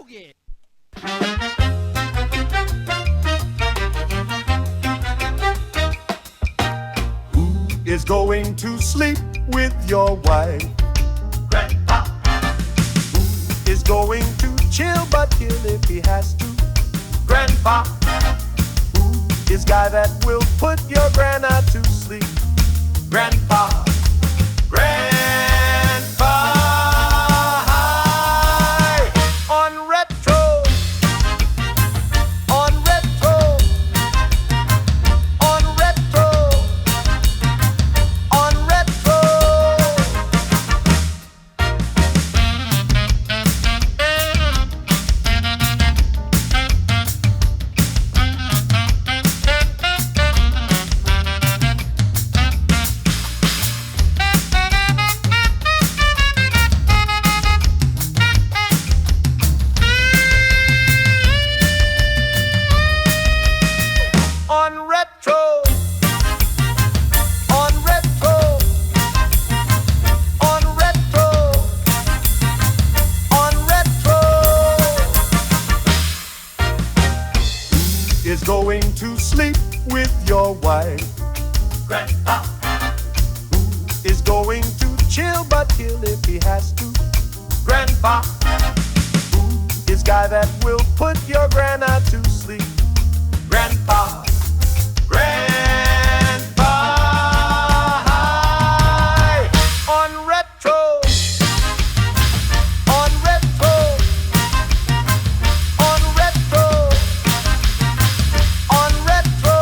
Yogi. Who is going to sleep with your wife? Grandpa. Who is going to chill but kill if he has to? Grandpa. Who is guy that will put your grandma to sleep? Grandpa. Grandpa. On retro. On retro. On retro. On retro. On retro. On retro. On retro. On retro. Who is going to sleep with your wife? Grandpa. Who is going to chill but kill if he has to? Grandpa. Who is guy that will put your grandma to sleep? Grandpa. Grandpa. On retro. On retro. On retro. On retro.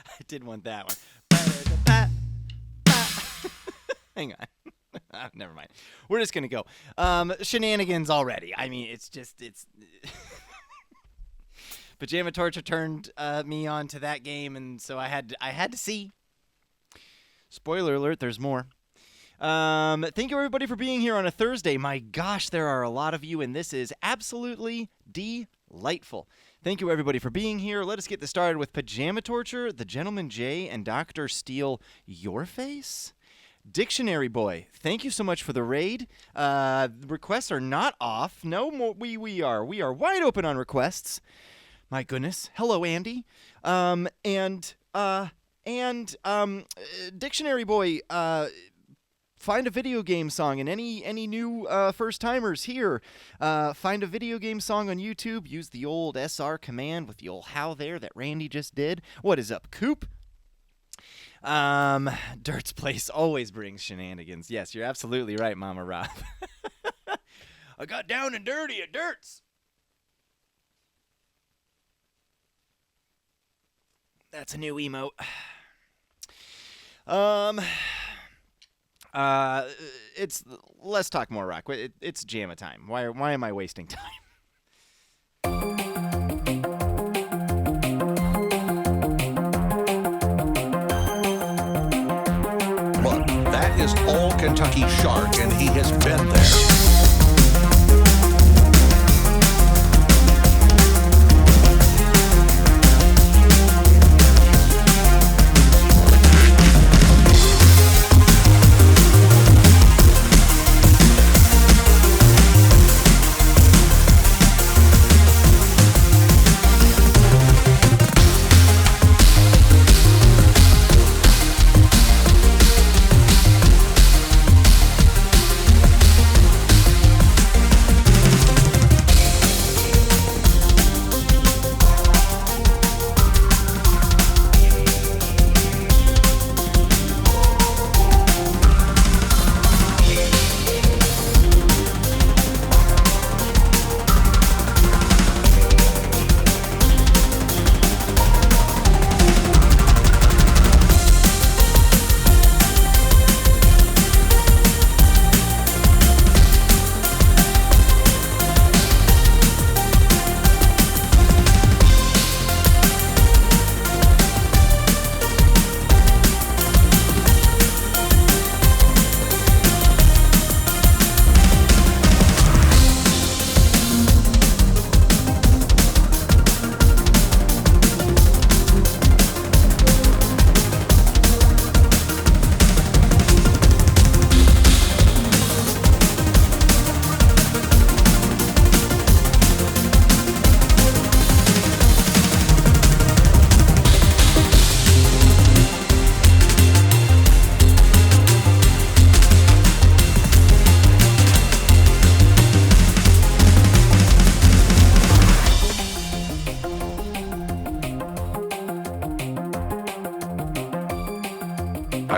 I did want that one. Hang on. Never mind. We're just going to go. Shenanigans already. I mean, it's Pajama Torture turned me on to that game, and so I had to see. Spoiler alert, there's more. Thank you, everybody, for being here on a Thursday. My gosh, there are a lot of you, and this is absolutely delightful. Thank you, everybody, for being here. Let us get this started with Pajama Torture, The Gentleman Jay, and Dr. Steele, Your Face? Dictionary Boy, thank you so much for the raid. Requests are not off. No more. We are wide open on requests. My goodness. Hello, Andy. Dictionary Boy, find a video game song, and any new first-timers here, find a video game song on YouTube. Use the old SR command with the old how there that Randy just did. What is up, Coop? Dirt's Place always brings shenanigans. Yes, you're absolutely right, Mama Rob. I got down and dirty at Dirt's. That's a new emote. Let's talk more rock. It's Jamma time. Why am I wasting time? Look, that is all Kentucky Shark, and he has been there.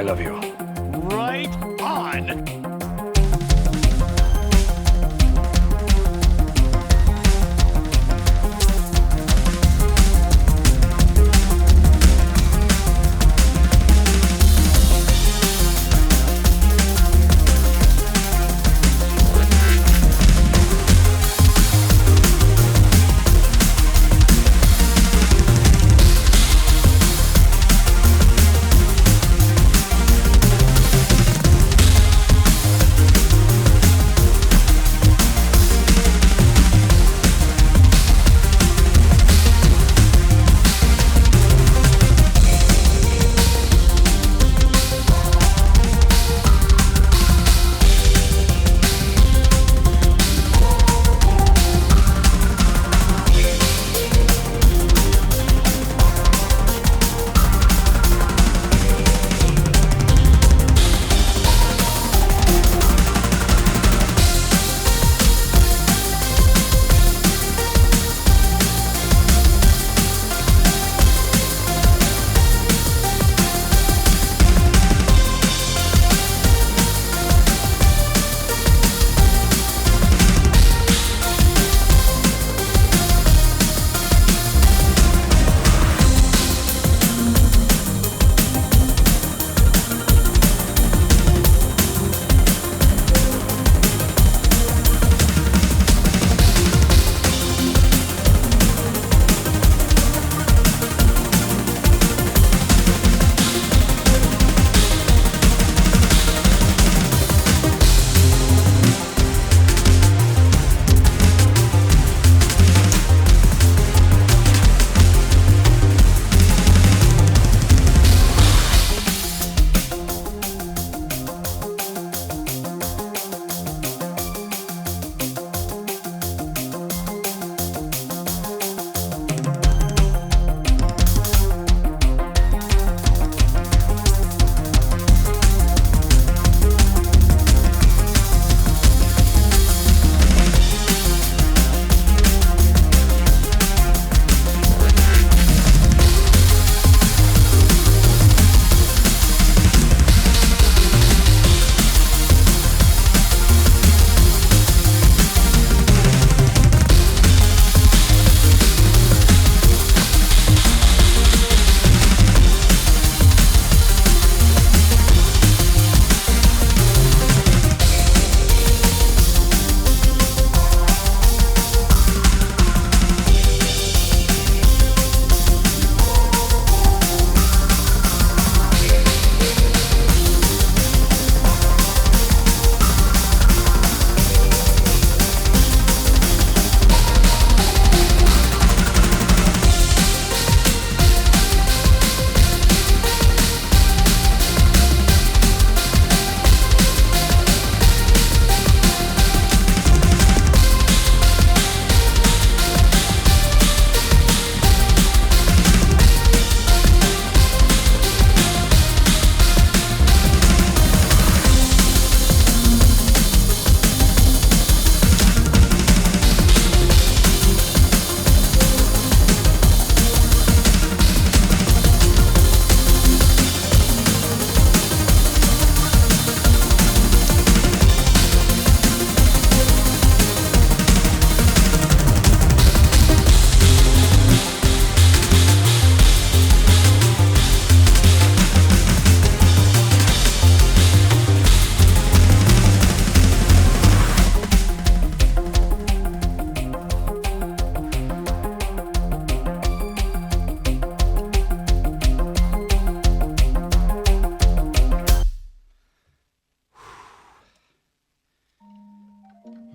love you. Right on.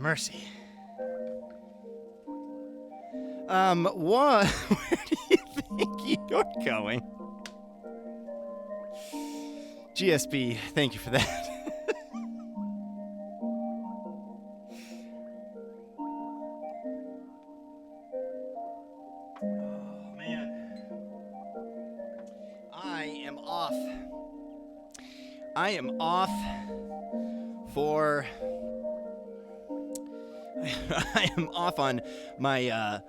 Mercy. What? Where do you think you're going? GSP, thank you for that. Oh, man. I am off for... I am off on my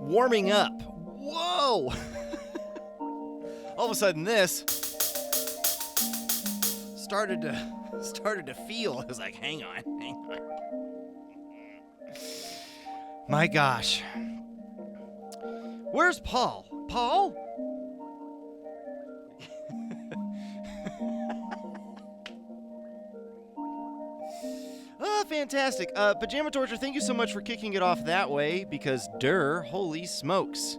warming up. Whoa! All of a sudden this started to feel. I was like, hang on. My gosh. Where's Paul? Paul? Oh, fantastic. Pajama Torture, thank you so much for kicking it off that way, because holy smokes.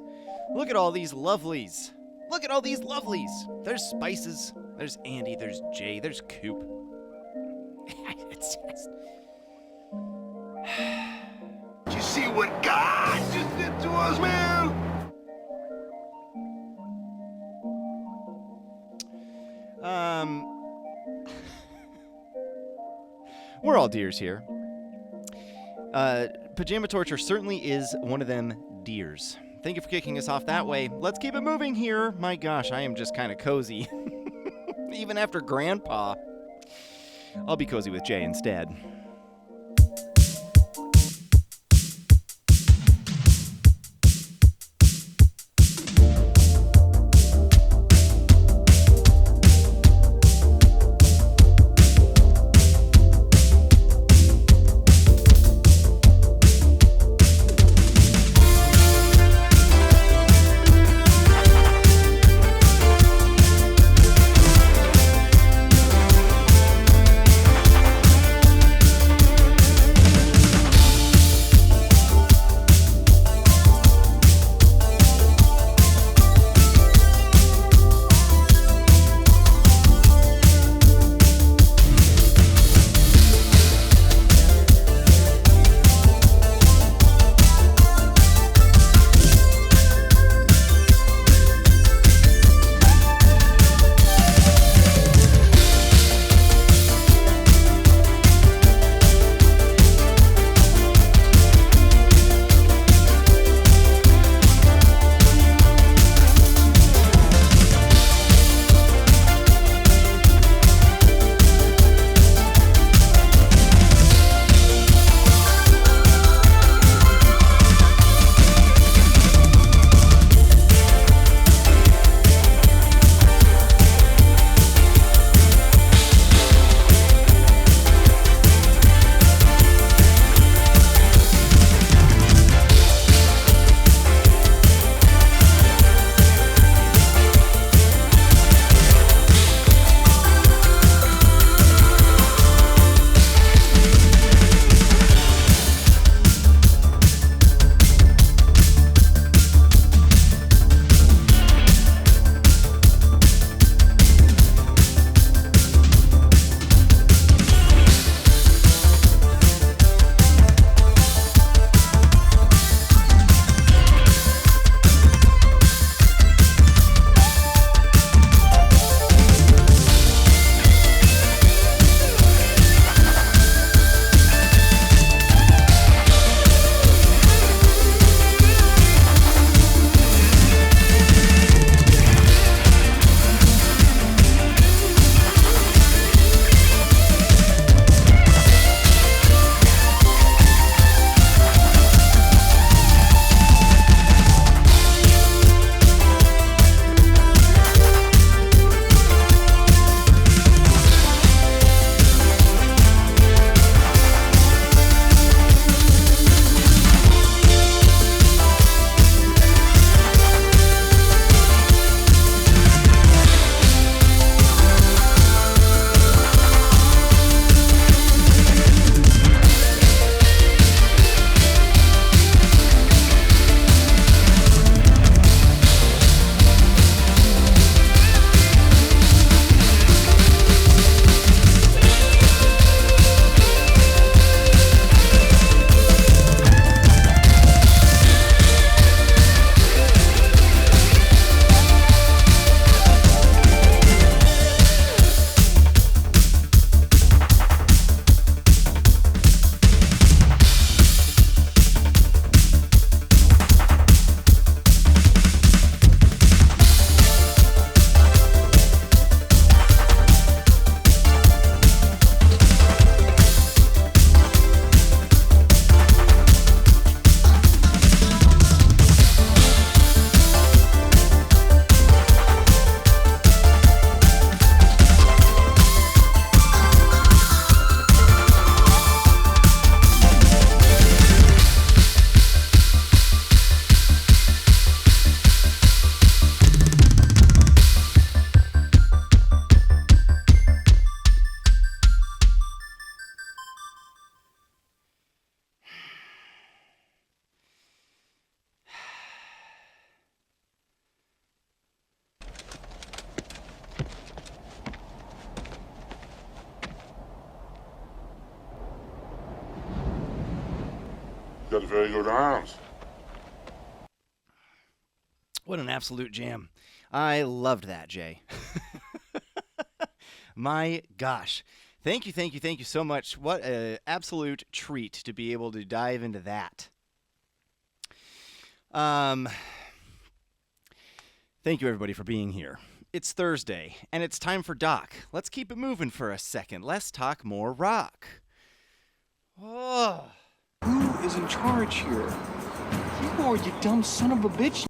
Look at all these lovelies. Look at all these lovelies. There's Spices, there's Andy, there's Jay, there's Coop. It's just... You see what God just did to us, man? We're all deers here. Pajama Torture certainly is one of them deers. Thank you for kicking us off that way. Let's keep it moving here. My gosh, I am just kind of cozy. Even after Grandpa. I'll be cozy with Jay instead. got very good arms. What an absolute jam. I loved that, Jay. My gosh. Thank you so much. What an absolute treat to be able to dive into that. Thank you, everybody, for being here. It's Thursday, and it's time for Doc. Let's keep it moving for a second. Let's talk more rock. Oh. Who is in charge here? You are, you dumb son of a bitch.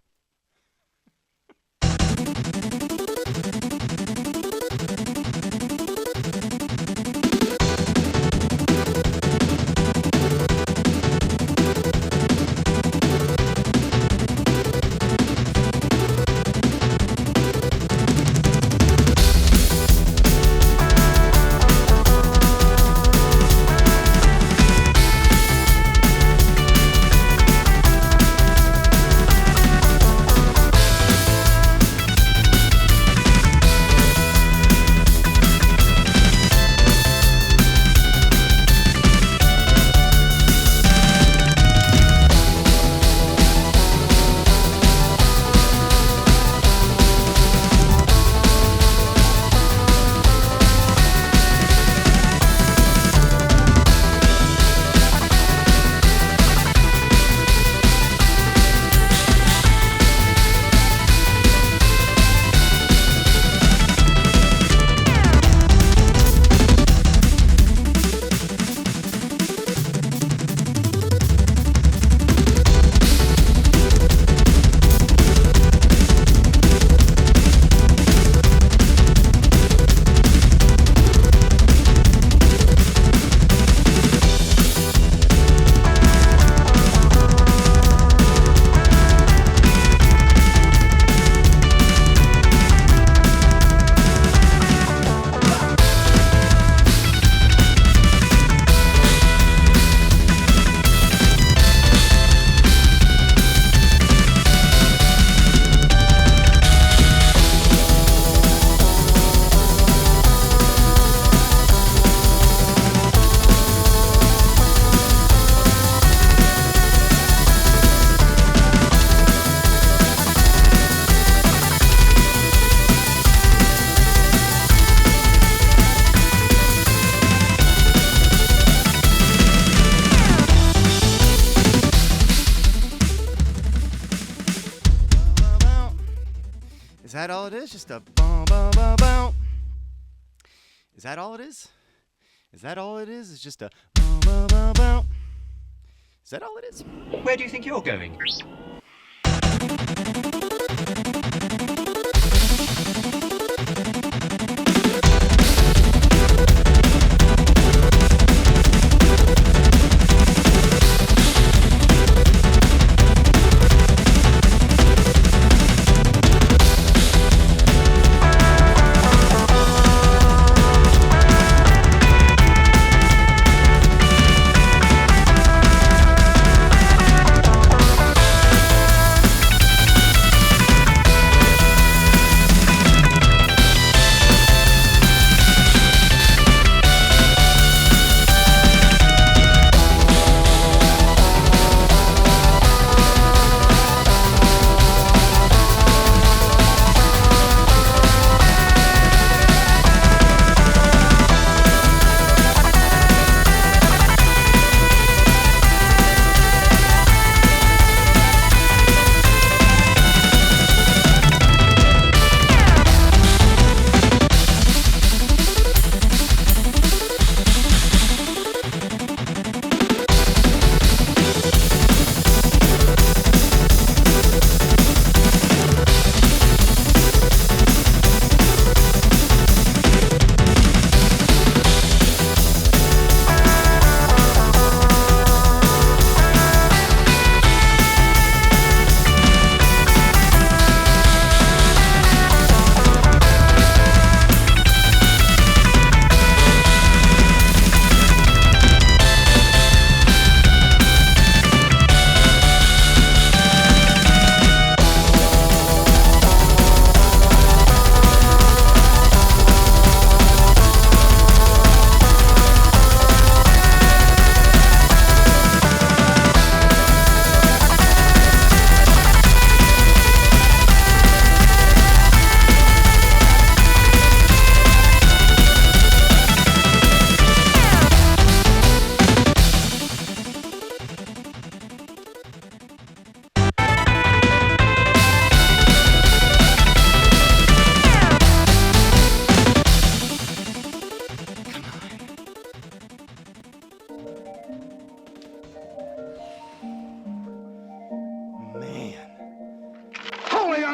that all it is? Just a boom, boom, boom, boom. Is that all it is? Is that all it is? It's just a boom, boom, boom, boom. Is that all it is? Where do you think you're going?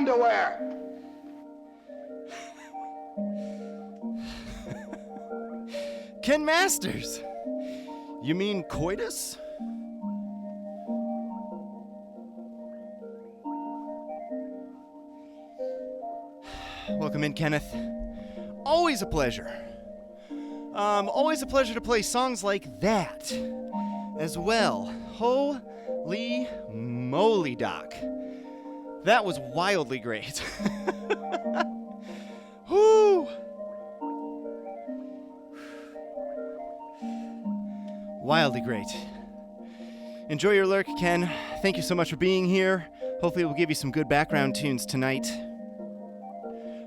underwear. Ken Masters. You mean coitus? Welcome in, Kenneth. Always a pleasure. Always a pleasure to play songs like that as well. Holy moly, Doc. That was wildly great. Whoo! Wildly great. Enjoy your lurk, Ken. Thank you so much for being here. Hopefully we'll give you some good background tunes tonight.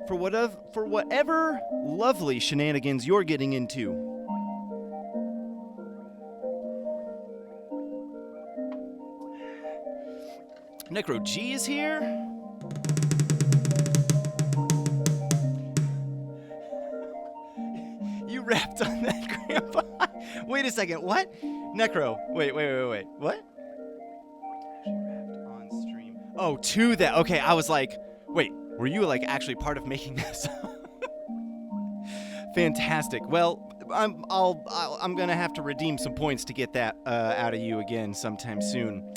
For whatever lovely shenanigans you're getting into. Necro G is here. You rapped on that, Grandpa. Wait a second, what? Necro, wait. What? She rapped on stream. Oh, to that. Okay, I was like, wait, were you like actually part of making this? Fantastic. Well, I'm gonna have to redeem some points to get that out of you again sometime soon.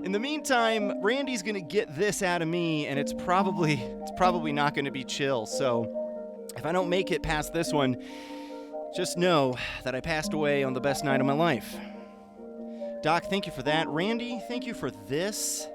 In the meantime, Randy's gonna get this out of me, and it's probably not gonna be chill. So if I don't make it past this one, just know that I passed away on the best night of my life. Doc, thank you for that. Randy, thank you for this.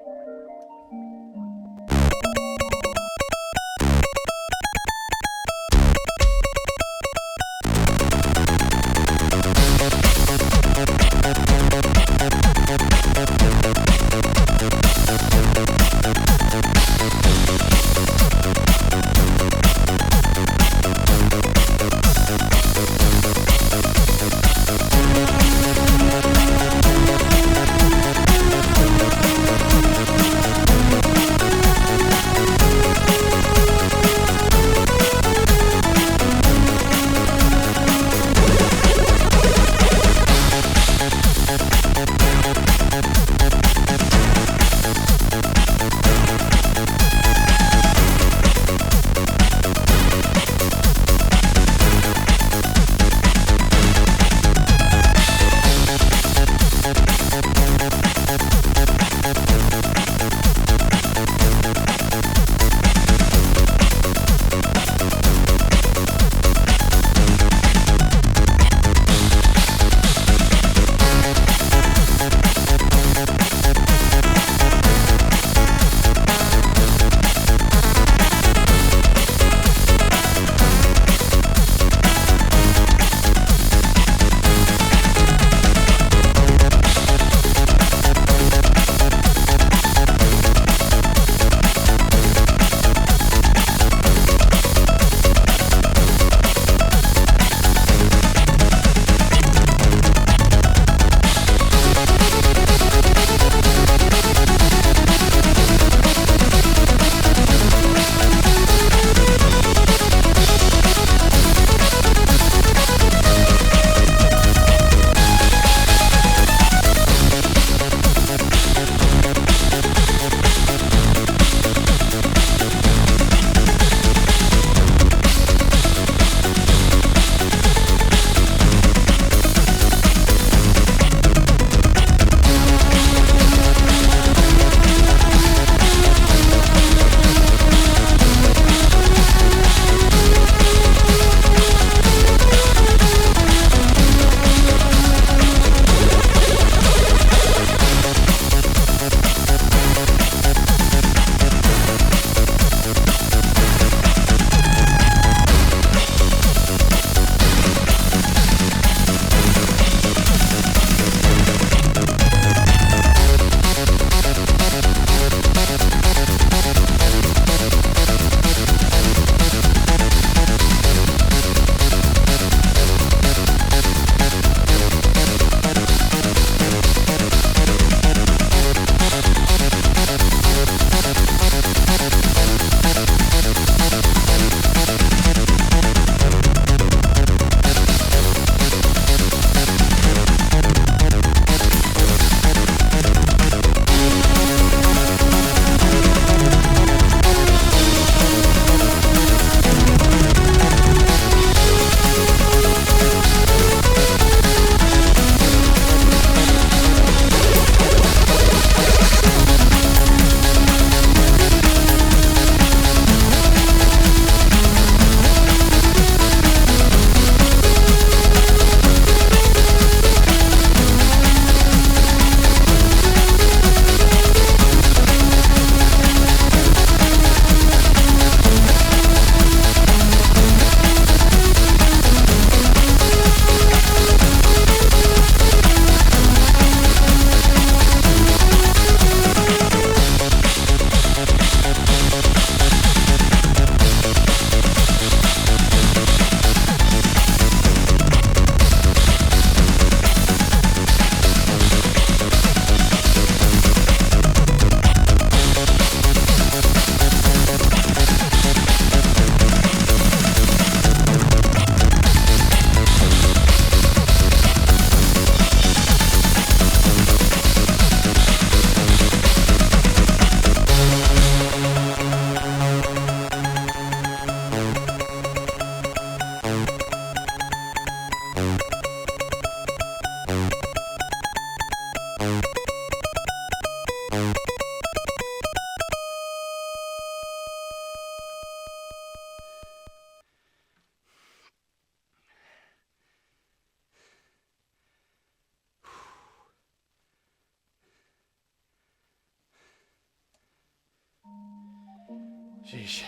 Sheesh.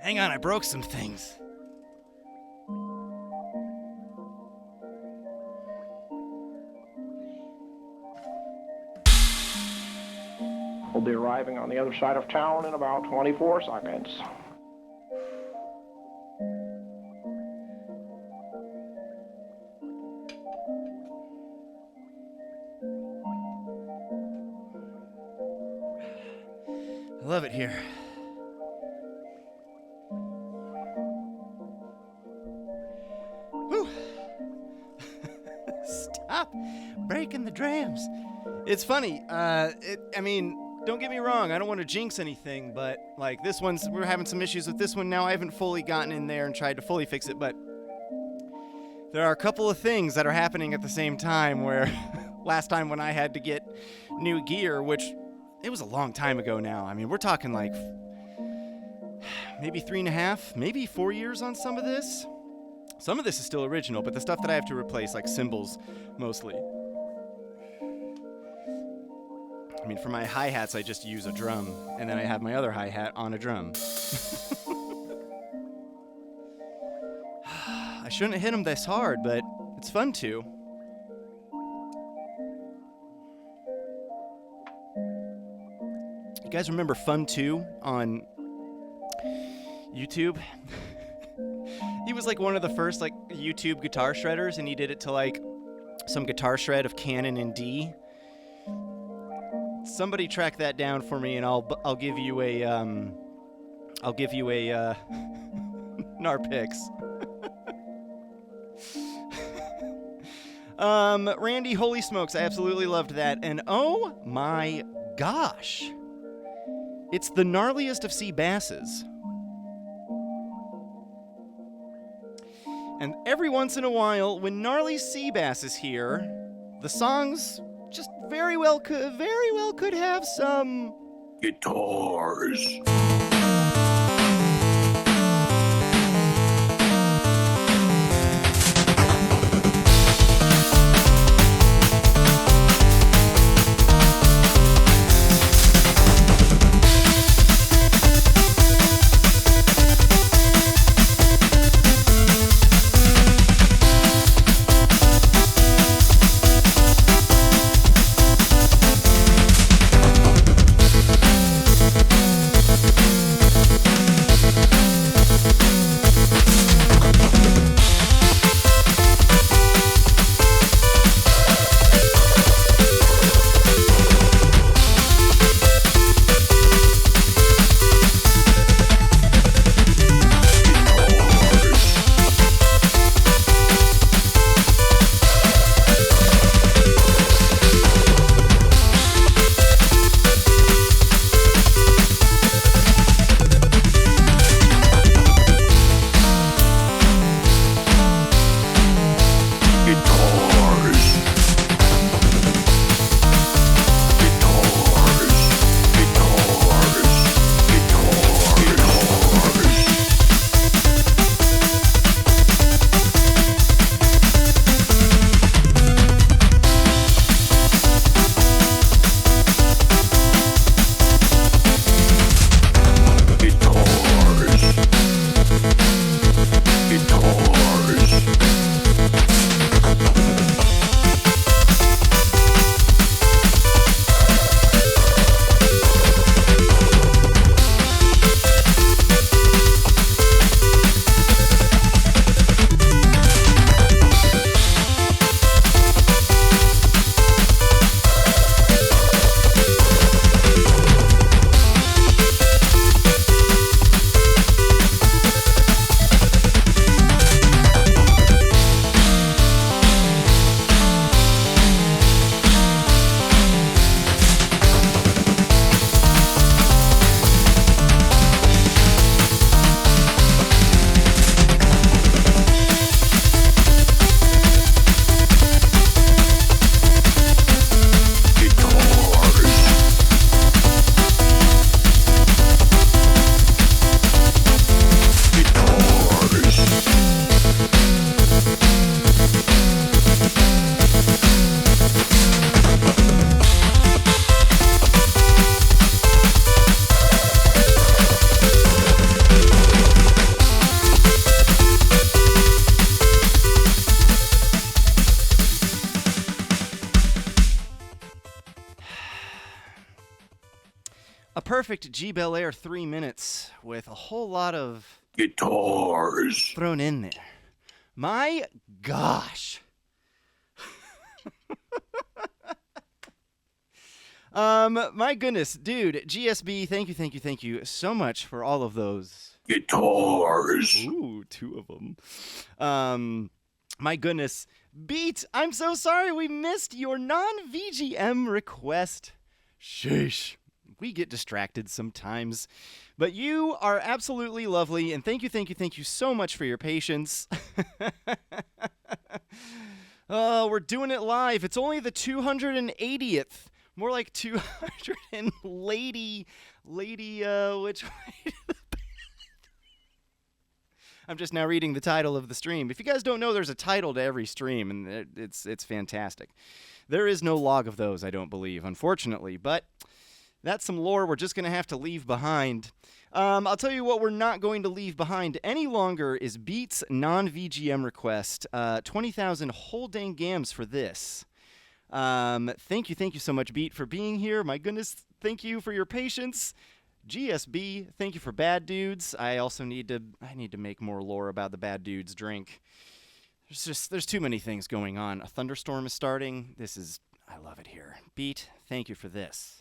Hang on, I broke some things. We'll be arriving on the other side of town in about 24 seconds. I love it here. Whew. Stop breaking the drams. It's funny. I mean, don't get me wrong. I don't want to jinx anything, but like this one's, we're having some issues with this one now. I haven't fully gotten in there and tried to fully fix it, but there are a couple of things that are happening at the same time where last time when I had to get new gear, which it was a long time ago now. I mean, we're talking like maybe 3.5, maybe 4 years on some of this. Some of this is still original, but the stuff that I have to replace, like cymbals mostly. I mean, for my hi-hats, I just use a drum, and then I have my other hi-hat on a drum. I shouldn't have hit them this hard, but it's fun to. You guys remember Fun 2 on YouTube? He was like one of the first like YouTube guitar shredders, and he did it to like some guitar shred of Canon in D. Somebody track that down for me, and I'll give you a Gnarchives. Randy, holy smokes, I absolutely loved that, and oh my gosh. It's the gnarliest of sea basses. And every once in a while, when gnarly sea bass is here, the songs just very well could have some Guitars. perfect G Bel Air 3 minutes with a whole lot of Guitars. thrown in there. My gosh. My goodness, dude, GSB, thank you so much for all of those. Guitars. Ooh, 2 of them. My goodness. Beat, I'm so sorry we missed your non-VGM request. Sheesh. We get distracted sometimes. But you are absolutely lovely, and thank you so much for your patience. Oh, we're doing it live. It's only the 280th. More like 200 and lady, which way? I'm just now reading the title of the stream. If you guys don't know, there's a title to every stream, and it's fantastic. There is no log of those, I don't believe, unfortunately, but that's some lore we're just going to have to leave behind. I'll tell you what we're not going to leave behind any longer is Beat's non-VGM request. 20,000 whole dang gams for this. Thank you so much, Beat, for being here. My goodness, thank you for your patience. GSB, thank you for Bad Dudes. I also need to make more lore about the Bad Dudes drink. There's too many things going on. A thunderstorm is starting. I love it here. Beat, thank you for this.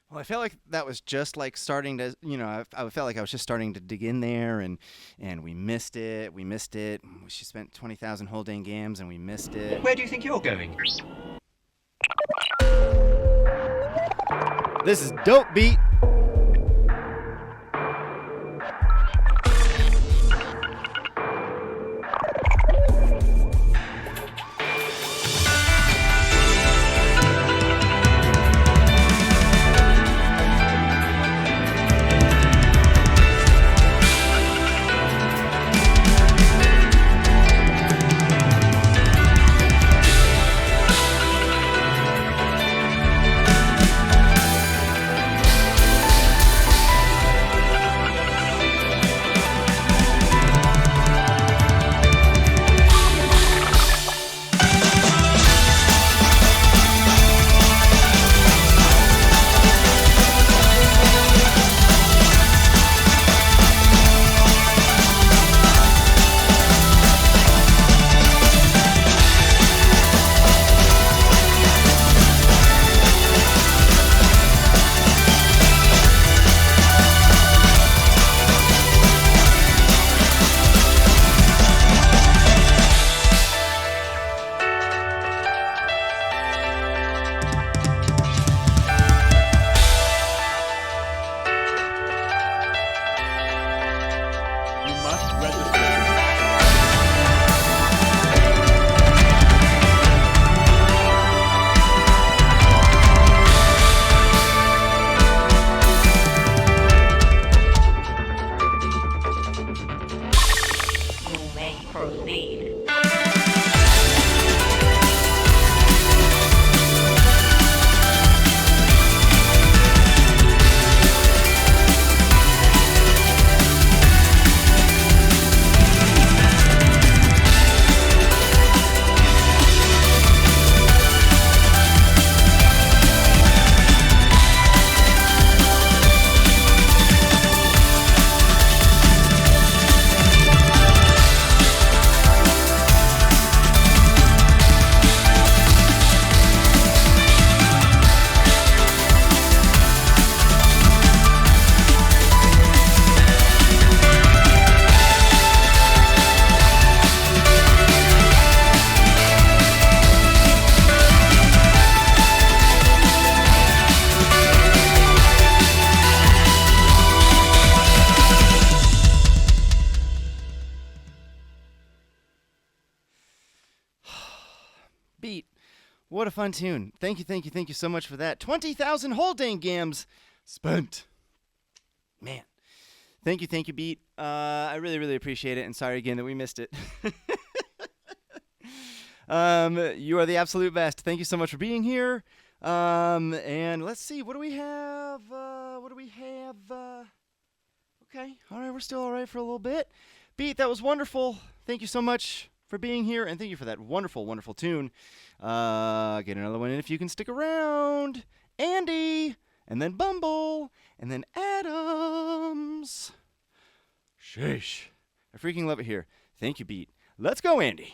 Well, I felt like that was just like starting to, I felt like I was just starting to dig in there, and we missed it. She spent 20,000 whole dang gams, and we missed it. Where do you think you're going? This is dope, Beat. What a fun tune. Thank you so much for that. 20,000 whole dang gams spent. Man. Thank you, Beat. I really appreciate it, and sorry again that we missed it. You are the absolute best. Thank you so much for being here. And let's see, what do we have? Okay, all right, we're still all right for a little bit. Beat, that was wonderful. Thank you so much for being here, and thank you for that wonderful tune. Get another one in if you can stick around. Andy, and then Bumble, and then Adams. Sheesh. I freaking love it here. Thank you, Beat. Let's go, Andy.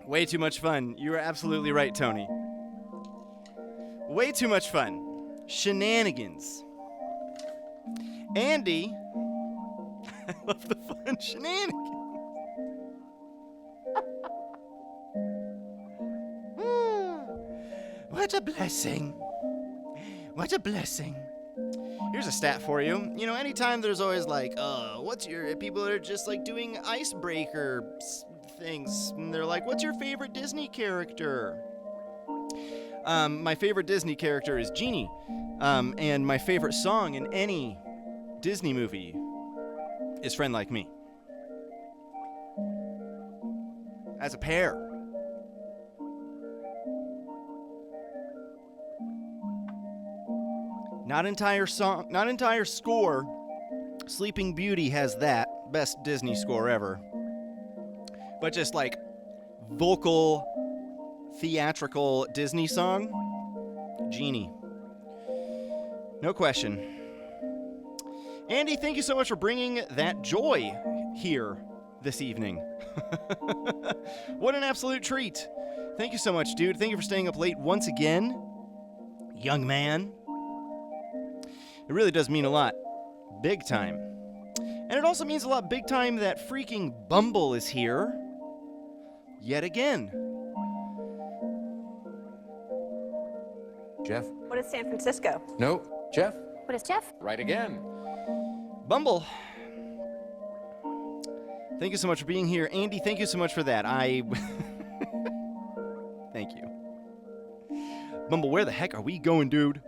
Way too much fun. You are absolutely right, Tony. Way too much fun. Shenanigans. Andy. I love the fun shenanigans. What a blessing. What a blessing. Here's a stat for you. You know, anytime there's always like, what's your... People are just like doing icebreaker things. And they're like, what's your favorite Disney character? My favorite Disney character is Genie. And my favorite song in any Disney movie is Friend Like Me. As a pair. Not entire song, not entire score. Sleeping Beauty has that. Best Disney score ever. But just like vocal, theatrical Disney song, Genie. No question. Andy, thank you so much for bringing that joy here this evening. What an absolute treat. Thank you so much, dude. Thank you for staying up late once again, young man. It really does mean a lot. Big time. And it also means a lot big time that freaking Bumble is here. Yet again. Jeff? What is San Francisco? No. Jeff? What is Jeff? Right again. Bumble. Thank you so much for being here. Andy, thank you so much for that. Thank you. Bumble, where the heck are we going, dude?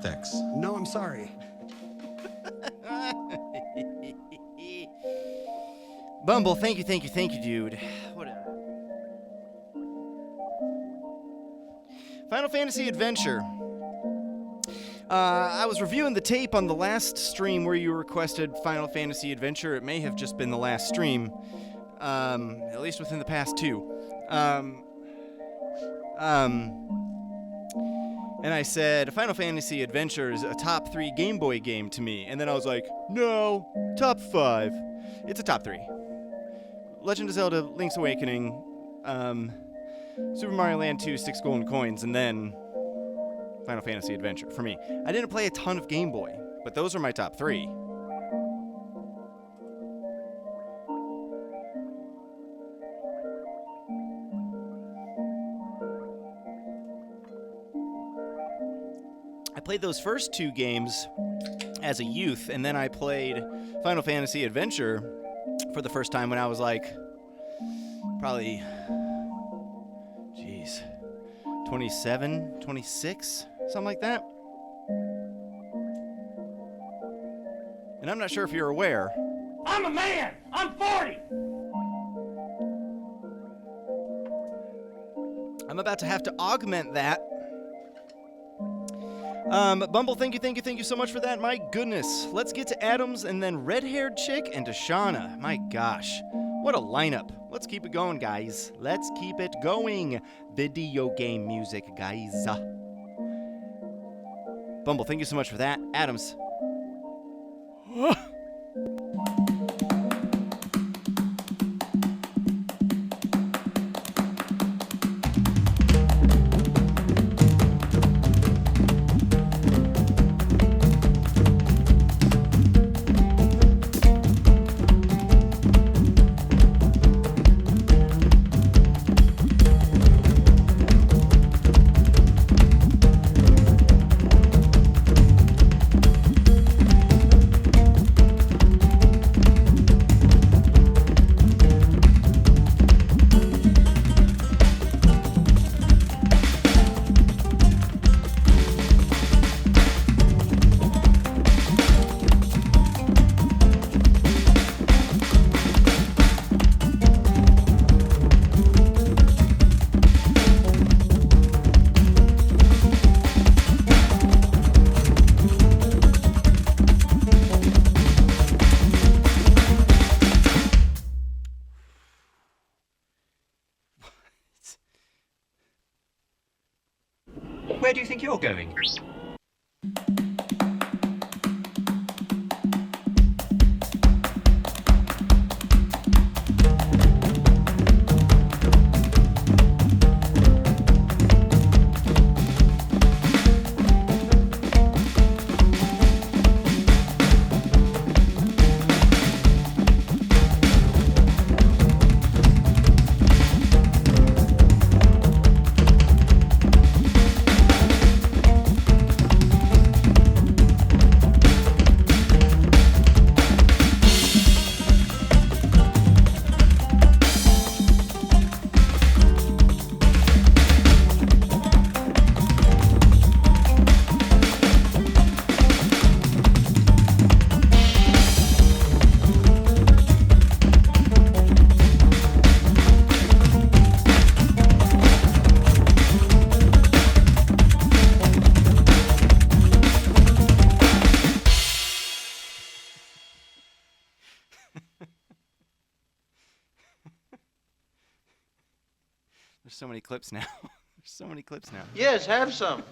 ethics. No, I'm sorry. Bumble, thank you, dude. Whatever. Final Fantasy Adventure. I was reviewing the tape on the last stream where you requested Final Fantasy Adventure. It may have just been the last stream, at least within the past two. And I said, Final Fantasy Adventure is a top 3 Game Boy game to me. And then I was like, no, top 5. It's a top 3. Legend of Zelda, Link's Awakening, Super Mario Land 2, 6 Golden Coins, and then Final Fantasy Adventure for me. I didn't play a ton of Game Boy, but those are my top 3. I played those first 2 games as a youth, and then I played Final Fantasy Adventure for the first time when I was like, probably, 27, 26, something like that. And I'm not sure if you're aware. I'm a man! I'm 40! I'm about to have to augment that. Bumble, thank you so much for that. My goodness. Let's get to Adams and then red-haired chick and Deshauna. My gosh. What a lineup. Let's keep it going, guys. Let's keep it going. Video game music, guys. Bumble, thank you so much for that. Adams. Where do you think you're going? There's so many clips now. There's so many clips now. Yes, have some.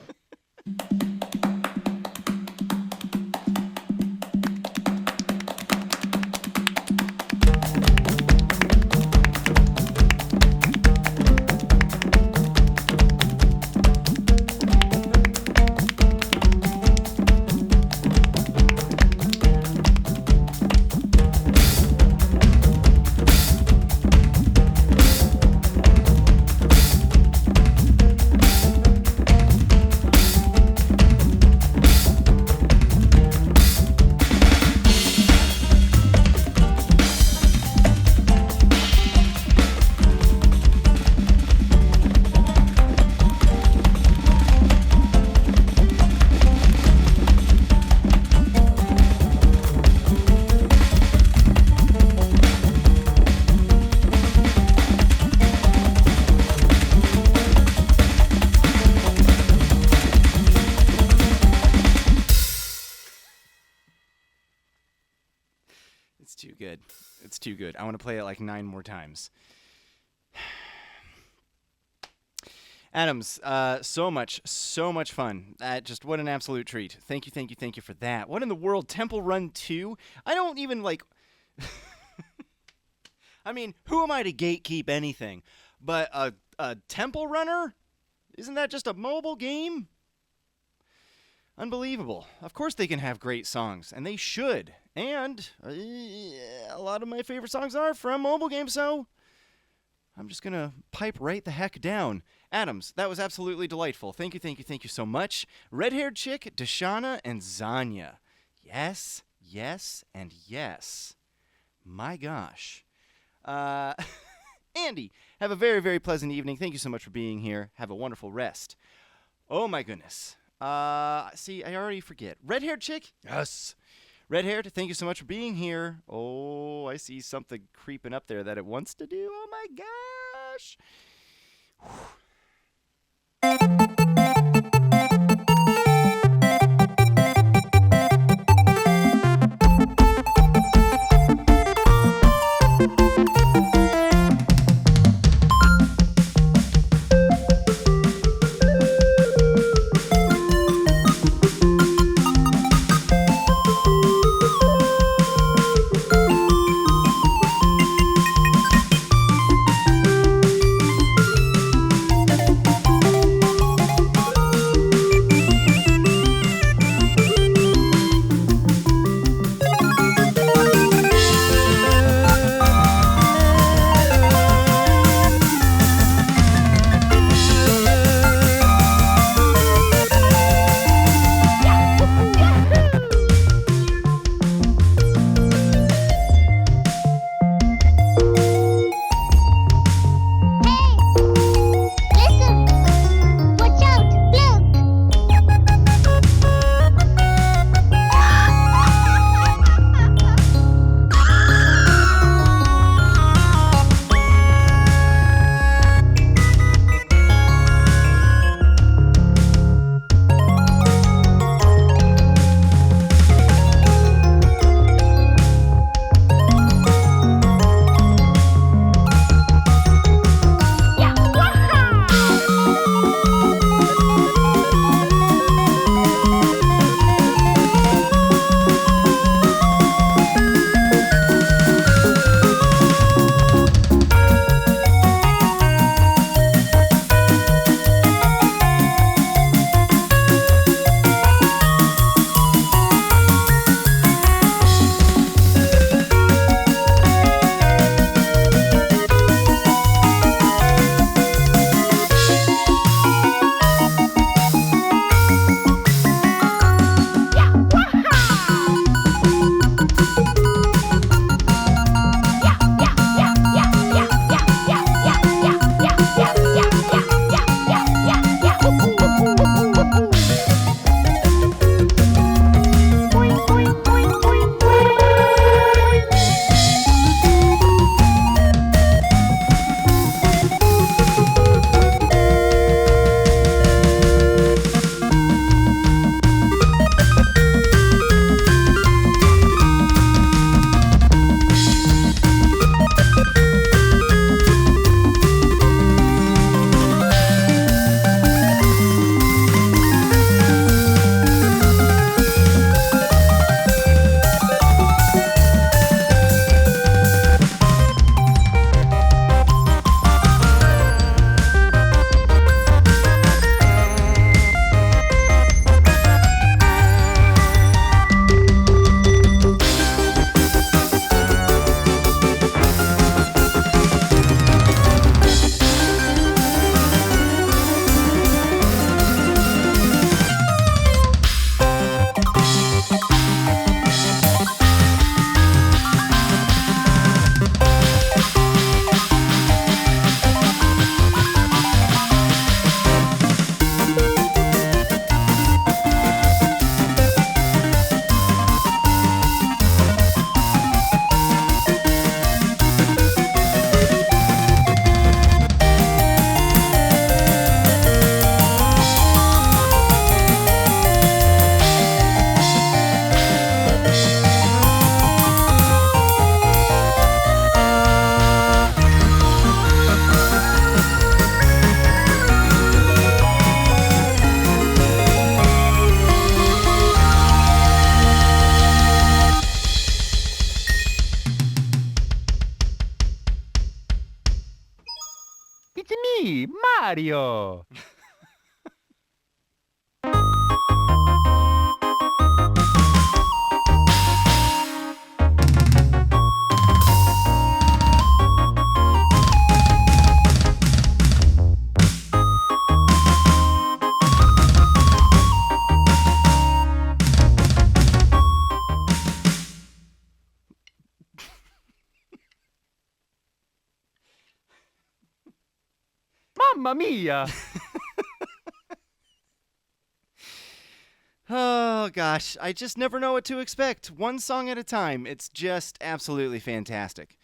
It's too good. It's too good. I want to play it like 9 more times. Adams, so much fun. Just what an absolute treat. Thank you for that. What in the world? Temple Run 2? I don't even like... I mean, who am I to gatekeep anything? But a Temple Runner? Isn't that just a mobile game? Unbelievable. Of course they can have great songs, and they should. And a lot of my favorite songs are from mobile games, so I'm just going to pipe right the heck down. Adams, that was absolutely delightful. Thank you so much. Red-haired chick, Dashana, and Zanya. Yes, and yes. My gosh. Andy, have a very, very pleasant evening. Thank you so much for being here. Have a wonderful rest. Oh, my goodness. See, I already forget. Red-haired chick? Yes. Red-haired, thank you so much for being here. Oh, I see something creeping up there that it wants to do. Oh, my gosh. me, Mario. Mamma mia! Oh, gosh. I just never know what to expect. One song at a time. It's just absolutely fantastic.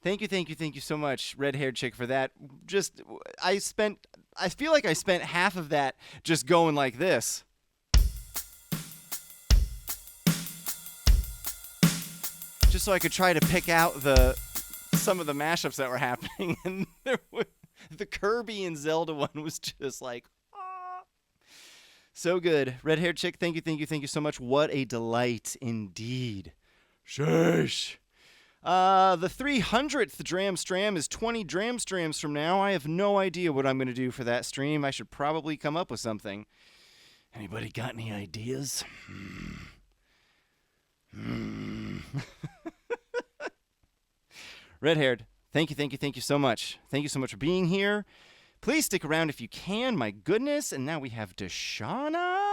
Thank you so much, red-haired chick, for that. I feel like I spent half of that just going like this. Just so I could try to pick out some of the mashups that were happening. And the Kirby and Zelda one was just like, so good. Red-haired chick, thank you so much. What a delight indeed. Shush. The 300th Dram Stram is 20 Dram Strams from now. I have no idea what I'm going to do for that stream. I should probably come up with something. Anybody got any ideas? Red-haired, thank you so much. Thank you so much for being here. Please stick around if you can. My goodness. And now we have Deshauna.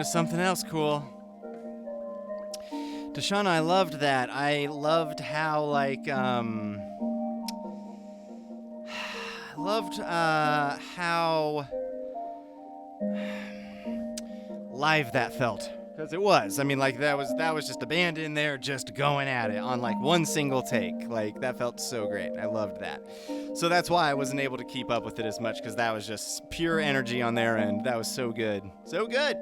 to something else cool. Deshauna, I loved that. I loved how, like, I loved how live that felt. Because it was. I mean, like, that was just a band in there just going at it on, like, one single take. Like, that felt so great. I loved that. So that's why I wasn't able to keep up with it as much, because that was just pure energy on their end. That was so good. So good.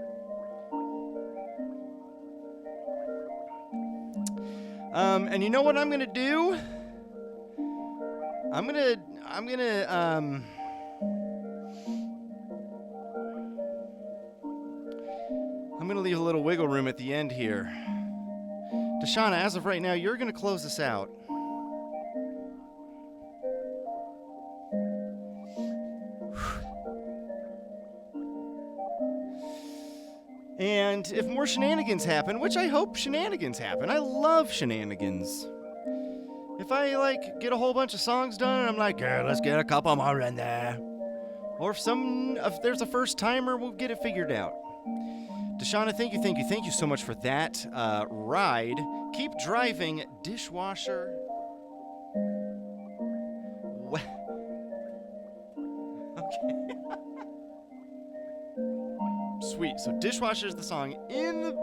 And you know what I'm going to do? I'm going to leave a little wiggle room at the end here. Deshauna, as of right now, you're going to close this out. And if more shenanigans happen, which I hope shenanigans happen, I love shenanigans. If I, like, get a whole bunch of songs done and I'm like, yeah, let's get a couple more in there. Or if there's a first timer, we'll get it figured out. Deshauna, thank you so much for that ride. Keep driving, Dishwasher. Okay. Sweet. So Dishwasher is the song in the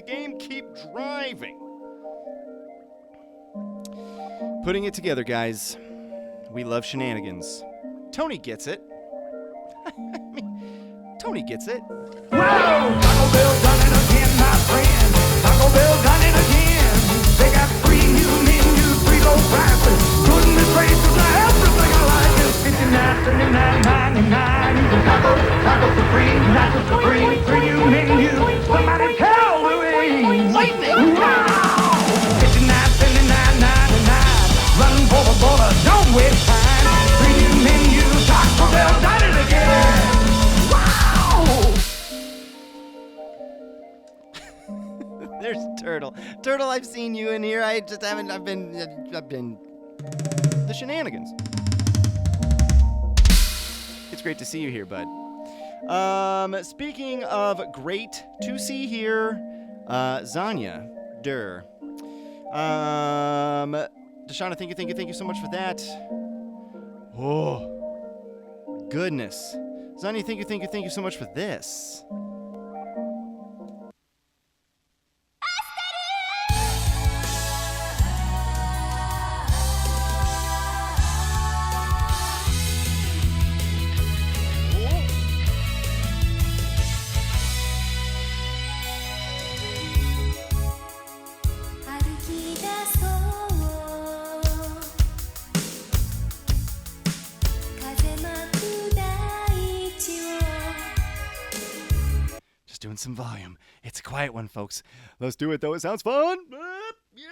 game. Keep driving. Putting it together, guys. We love shenanigans. Tony gets it. I mean, Tony gets it. Whoa! Taco Bell done it again, my friend. Taco Bell done it again. They got 3 new menus, 3 low prices. Goodness gracious, now everything I like is $59.99. Taco Supreme, Nacho Supreme, 3 new menus. Somebody tell Louise. Lightning! Wow! $59.99. Run for the border, don't waste time. 3 new menus, Taco Bell done it again. There's Turtle. Turtle, I've seen you in here. I've been the shenanigans. It's great to see you here, bud. Speaking of great to see here, Zanya, Deshauna, thank you so much for that. Oh, goodness. Zanya, thank you so much for this. Doing some volume. It's a quiet one, folks. Let's do it, though. It sounds fun. Yep.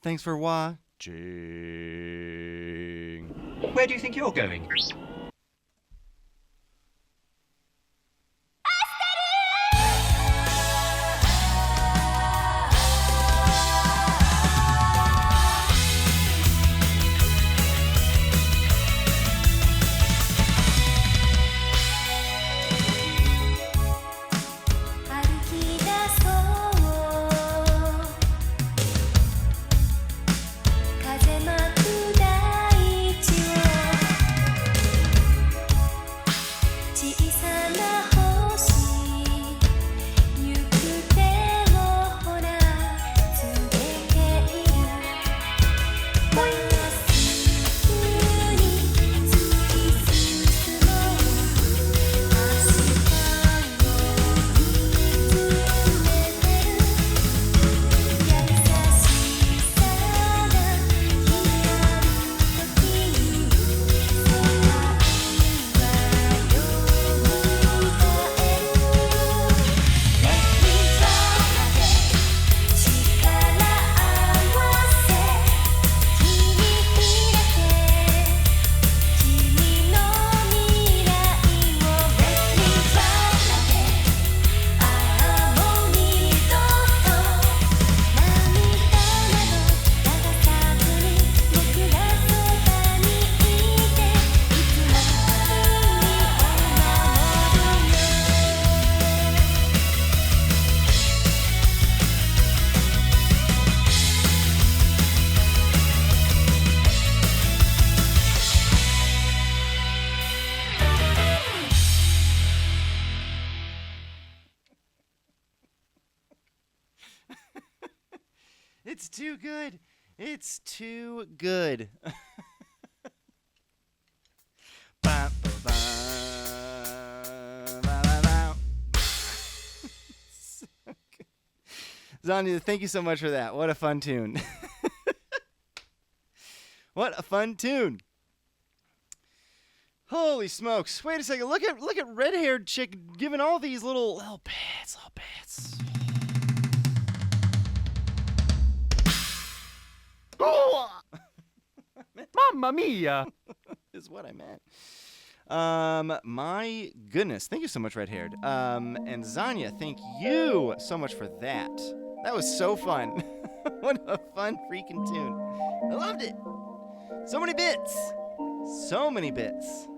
Thanks for watching. Where do you think you're going? It's too good. It's too good. Zanya, thank you so much for that. What a fun tune. What a fun tune. Holy smokes. Wait a second. Look at red-haired chick giving all these little bits. Mamma mia! Is what I meant. My goodness. Thank you so much, red-haired. And Zanya, thank you so much for that. That was so fun. What a fun freaking tune. I loved it. So many bits. So many bits.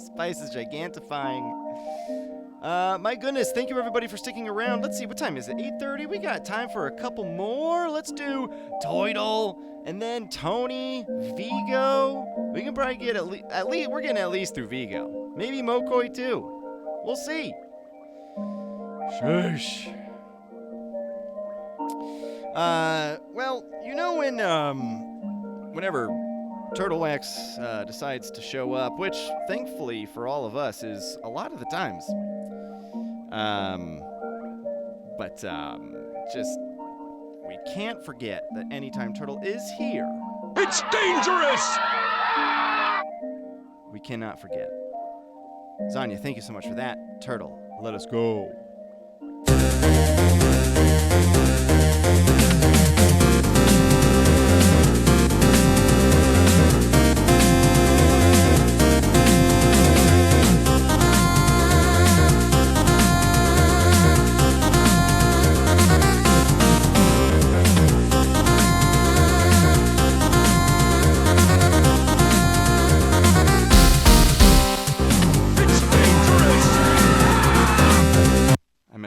Spice is gigantifying. My goodness, thank you everybody for sticking around. Let's see, what time is it? 8:30? We got time for a couple more. Let's do Toidle, and then Tony, Vigo. We can probably get at least we're getting at least through Vigo. Maybe Mokoi too. We'll see. Shush. Well, you know whenever Turtlewax decides to show up, which thankfully for all of us is a lot of the times. Just we can't forget that anytime Turtle is here, It's dangerous! we cannot forget. Zanya, thank you so much for that. Turtle, let us go.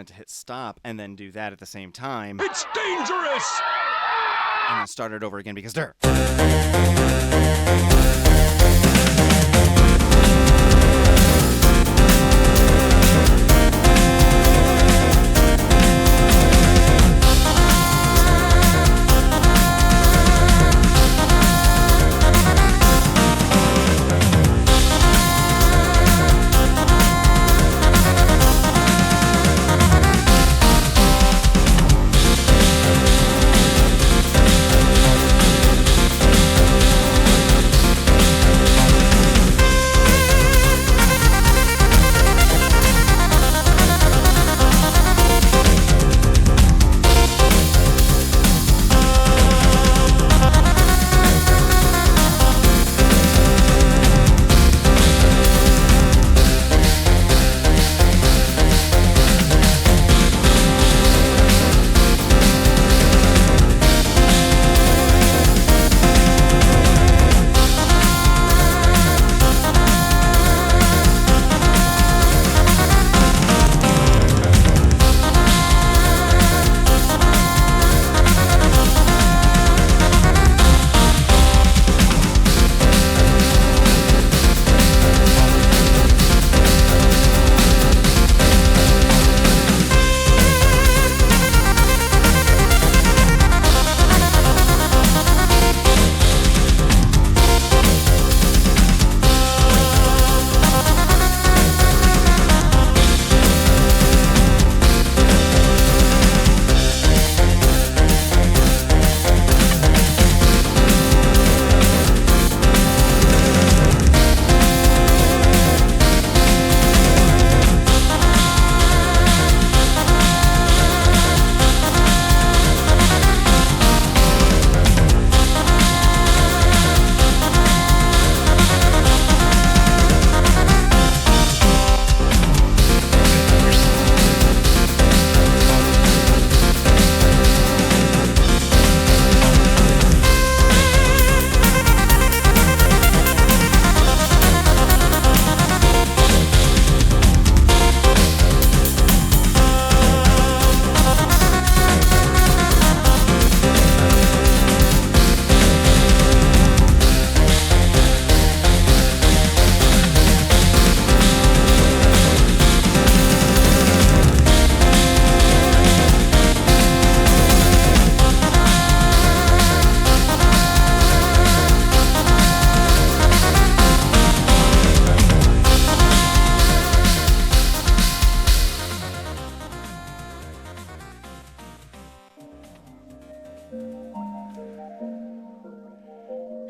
To hit stop and then do that at the same time. It's dangerous! And then start it over again because dirt.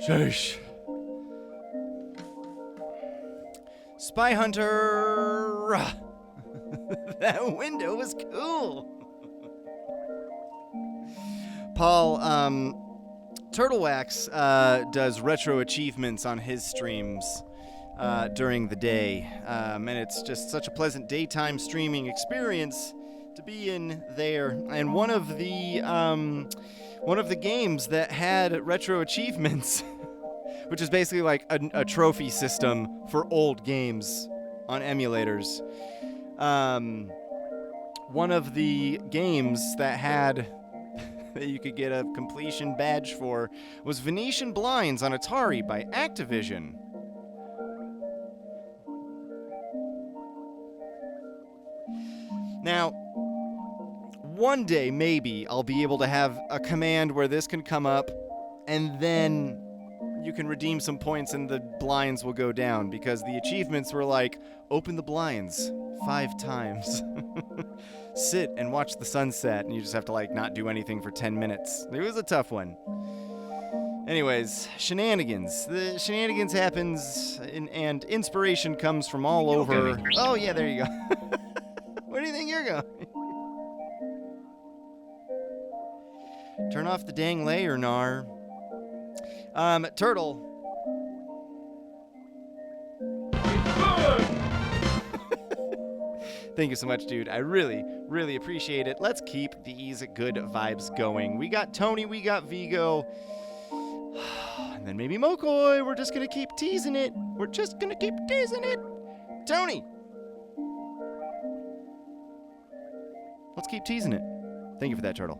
Shush. Spy Hunter. That window was cool. Paul, Turtlewax does retro achievements on his streams during the day, and it's just such a pleasant daytime streaming experience to be in there. And one of the games that had retro achievements, which is basically like a trophy system for old games on emulators. One of the games that had that you could get a completion badge for was Venetian Blinds on Atari by Activision. Now, one day maybe I'll be able to have a command where this can come up, and then you can redeem some points and the blinds will go down, because the achievements were like, open the blinds 5 times. Sit and watch the sunset, and you just have to like not do anything for 10 minutes. It was a tough one. Anyways, shenanigans. The shenanigans happens, and inspiration comes from all over. Oh yeah, there you go. Where do you think you're going? Turn off the dang layer, Nar. Turtle. Thank you so much, dude. I really, really appreciate it. Let's keep these good vibes going. We got Tony, we got Vigo, and then maybe Mokoi. We're just gonna keep teasing it. We're just gonna keep teasing it. Tony! Let's keep teasing it. Thank you for that, Turtle.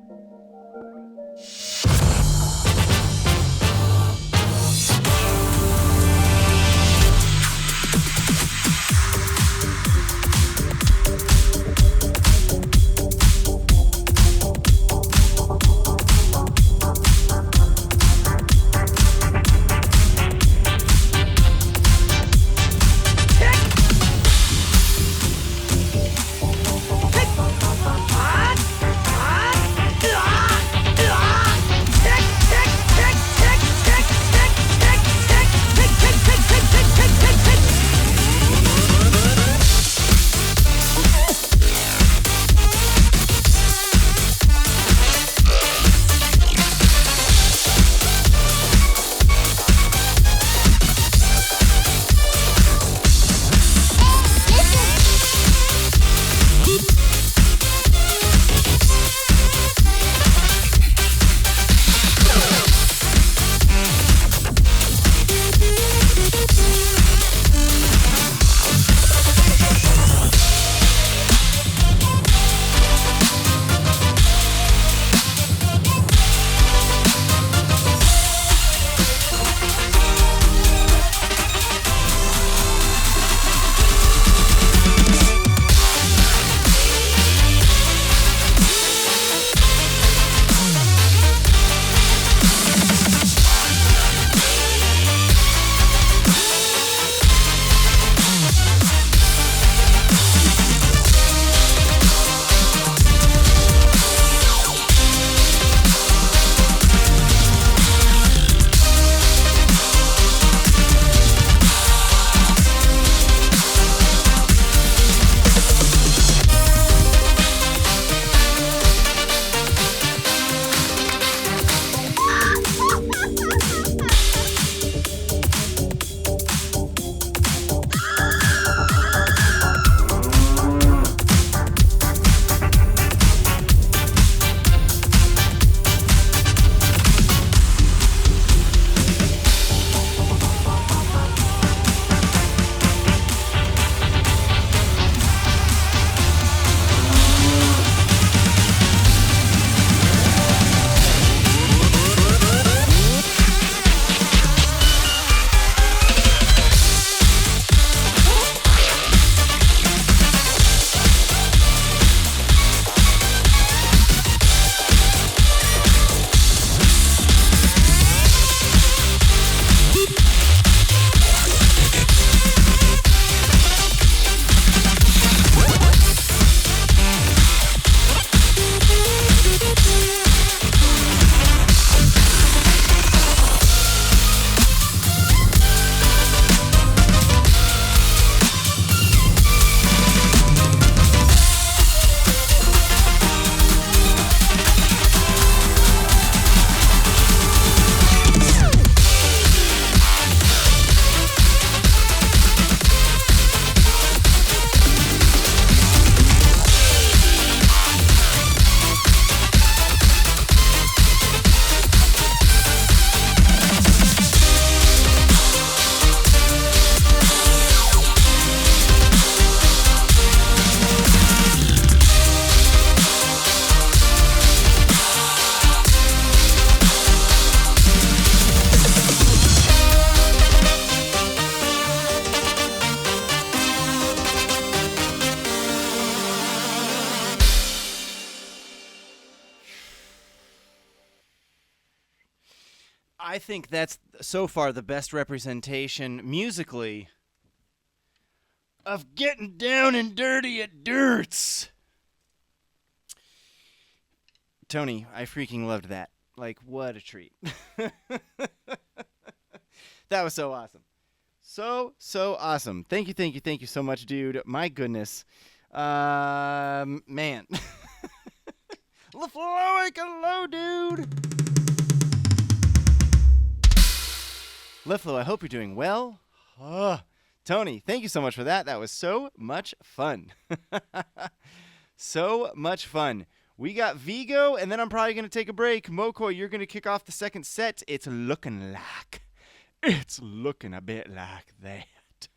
I think that's so far the best representation musically of getting down and dirty at Dirts. Tony, I freaking loved that. Like, what a treat. That was so awesome. So awesome. Thank you so much, dude. My goodness. Man. LaFlowick, hello, dude. LeFlo, I hope you're doing well. Tony, thank you so much for that. That was so much fun. So much fun. We got Vigo, and then I'm probably going to take a break. Moko, you're going to kick off the second set. It's looking a bit like that.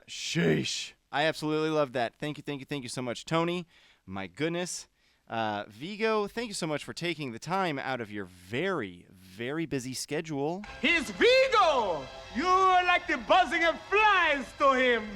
Sheesh. I absolutely love that. Thank you so much, Tony. My goodness. Vigo, thank you so much for taking the time out of your very, very busy schedule. He's Vigo! You're like the buzzing of flies to him.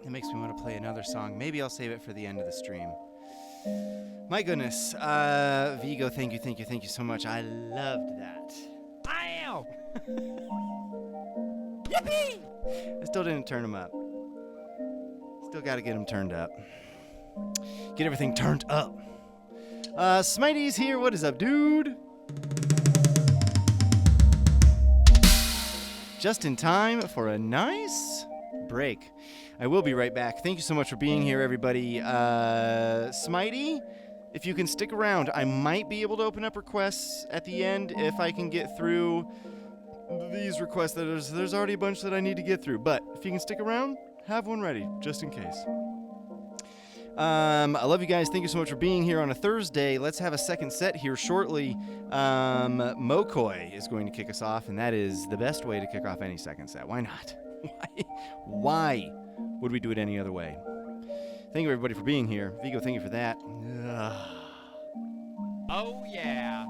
It makes me want to play another song. Maybe I'll save it for the end of the stream. My goodness. Vigo, thank you so much. I loved that. Ow! Yippee! I still didn't turn them up. Still got to get them turned up. Get everything turned up. Smitey's here. What is up, dude? Just in time for a nice break. I will be right back. Thank you so much for being here, everybody. Smitey, if you can stick around, I might be able to open up requests at the end if I can get through these requests. There's already a bunch that I need to get through, but if you can stick around, have one ready, just in case. I love you guys. Thank you so much for being here on a Thursday. Let's have a second set here shortly. Mokoi is going to kick us off, and that is the best way to kick off any second set. Why not? Why would we do it any other way? Thank you, everybody, for being here. Vigo, thank you for that. Oh, yeah.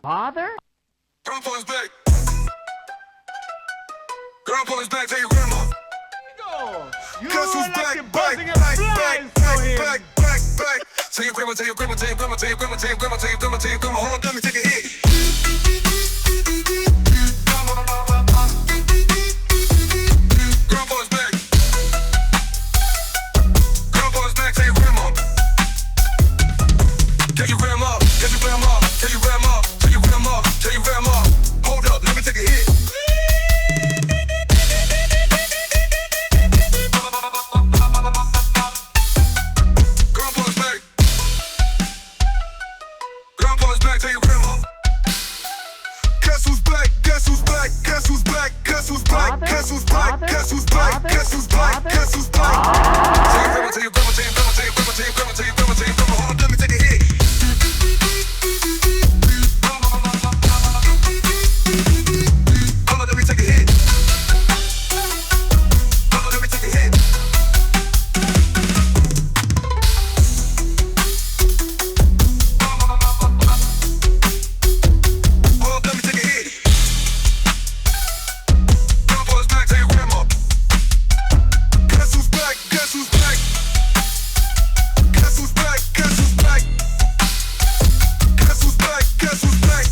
Father? Grandpa's back. Grandpa's back, tell your grandma. You Guess who's like back, the back, buzzing of back, flies back, out back, here. back, back, back. Tell your grandma, tell your grandma, tell your grandma, tell your grandma, tell your grandma, tell your grandma, tell your grandma. Hold on, let me take a hit. Grandpa's back. Grandpa's back, tell your grandma. Tell your grandma, tell your grandma, tell your grandma, tell your grandma, tell your grandma. Hold up, let me take a hit. Grandpa's back. Grandpa's back, tell your grandma. Guess who's back? Guess who's back? Guess who's back? Guess who's back? Guess who's back? Guess who's back? Guess who's back? Guess who's back? Tell your grandma, tell your grandma, tell your grandma, tell your grandma, tell your grandma, tell your grandma, tell your grandma. Hold on, let me take a hit. Hold on, let me take a hit. Hold on, let me take a hit. Hold on, let me take a hit. Grandpa's back, tell your grandma. Guess who's back? Guess who's back? Guess who's back? Guess who's back? Guess who's back? Guess who's back?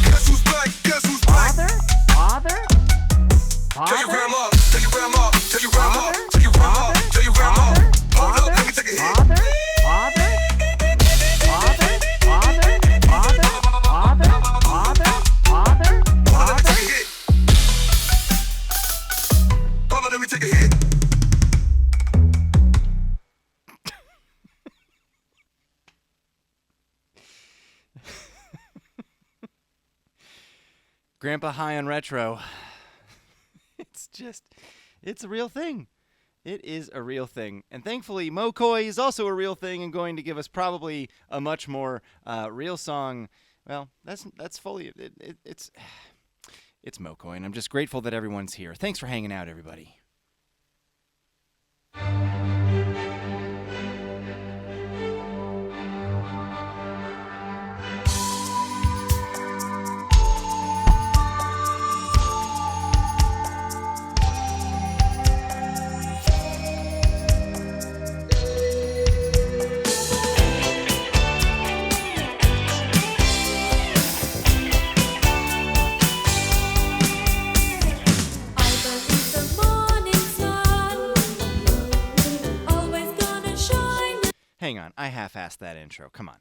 Guess who's back? Guess who's back? Father? Tell your grandma, tell your grandma, tell your grandma, tell your grandma, tell your grandma. Hold up, let me take a hit. Father? Hold on, let me take a hit. Hold on, let me take a hit. Grandpa High on Retro. It's a real thing. It is a real thing. And thankfully, Mokoi is also a real thing and going to give us probably a much more real song. Well, that's fully, it's Mokoi, and I'm just grateful that everyone's here. Thanks for hanging out, everybody. Hang on, I half-assed that intro. Come on.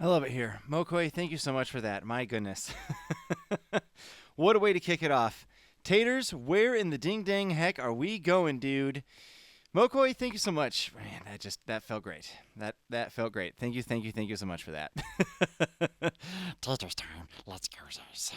I love it here. Mokoi, thank you so much for that. My goodness. What a way to kick it off. Taters, where in the ding-dang heck are we going, dude? Mokoi, thank you so much. Man, that felt great. That felt great. Thank you so much for that. Taters time. Let's go, guys.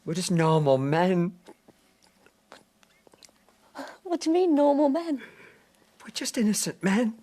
We're just normal men. What do you mean, normal men? We're just innocent men.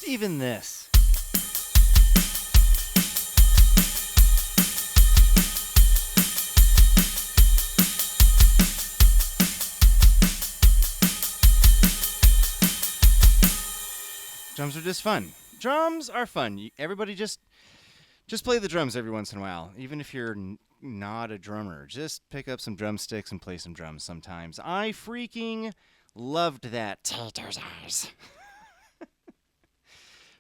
Even this. Drums are just fun. Drums are fun. Everybody just play the drums every once in a while. Even if you're not a drummer, just pick up some drumsticks and play some drums sometimes. I freaking loved that. Taters eyes.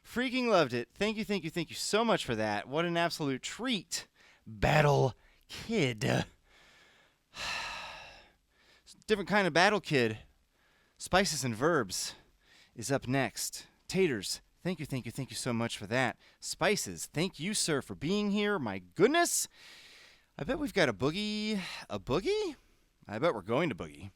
Freaking loved it. Thank you so much for that. What an absolute treat. Battle Kid. Different kind of Battle Kid. Spices and Verbs is up next. Taters, Thank you so much for that. Spices, thank you, sir, for being here. My goodness. I bet we've got a boogie. A boogie? I bet we're going to boogie.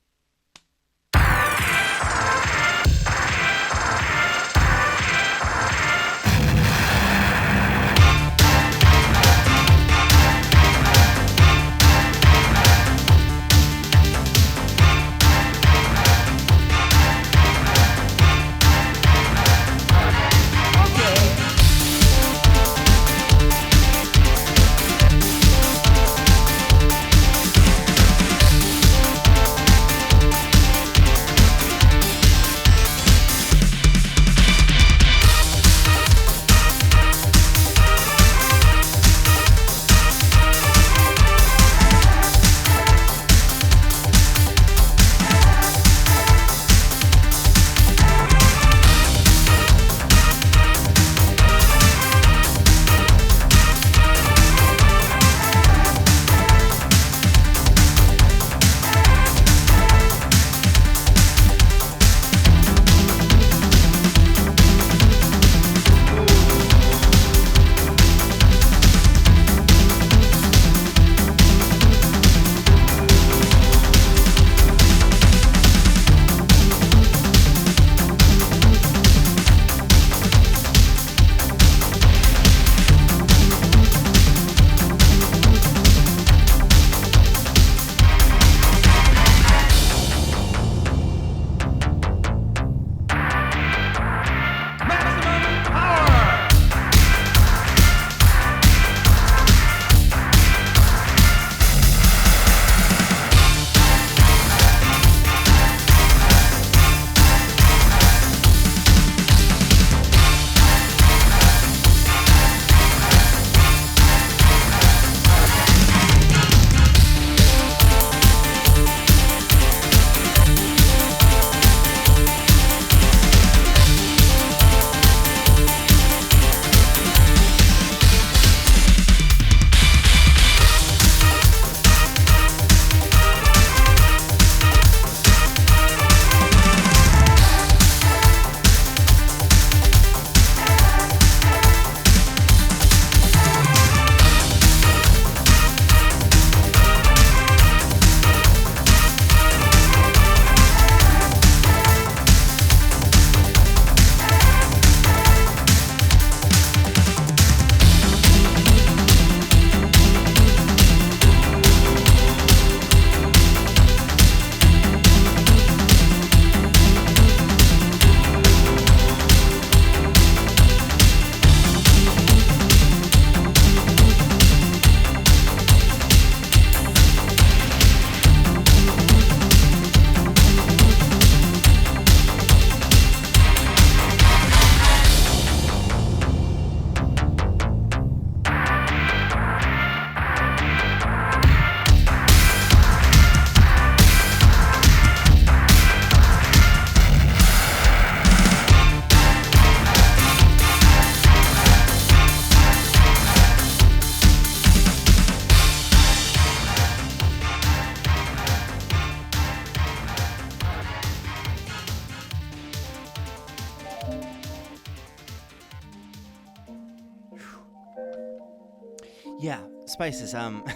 Yeah, Spices, that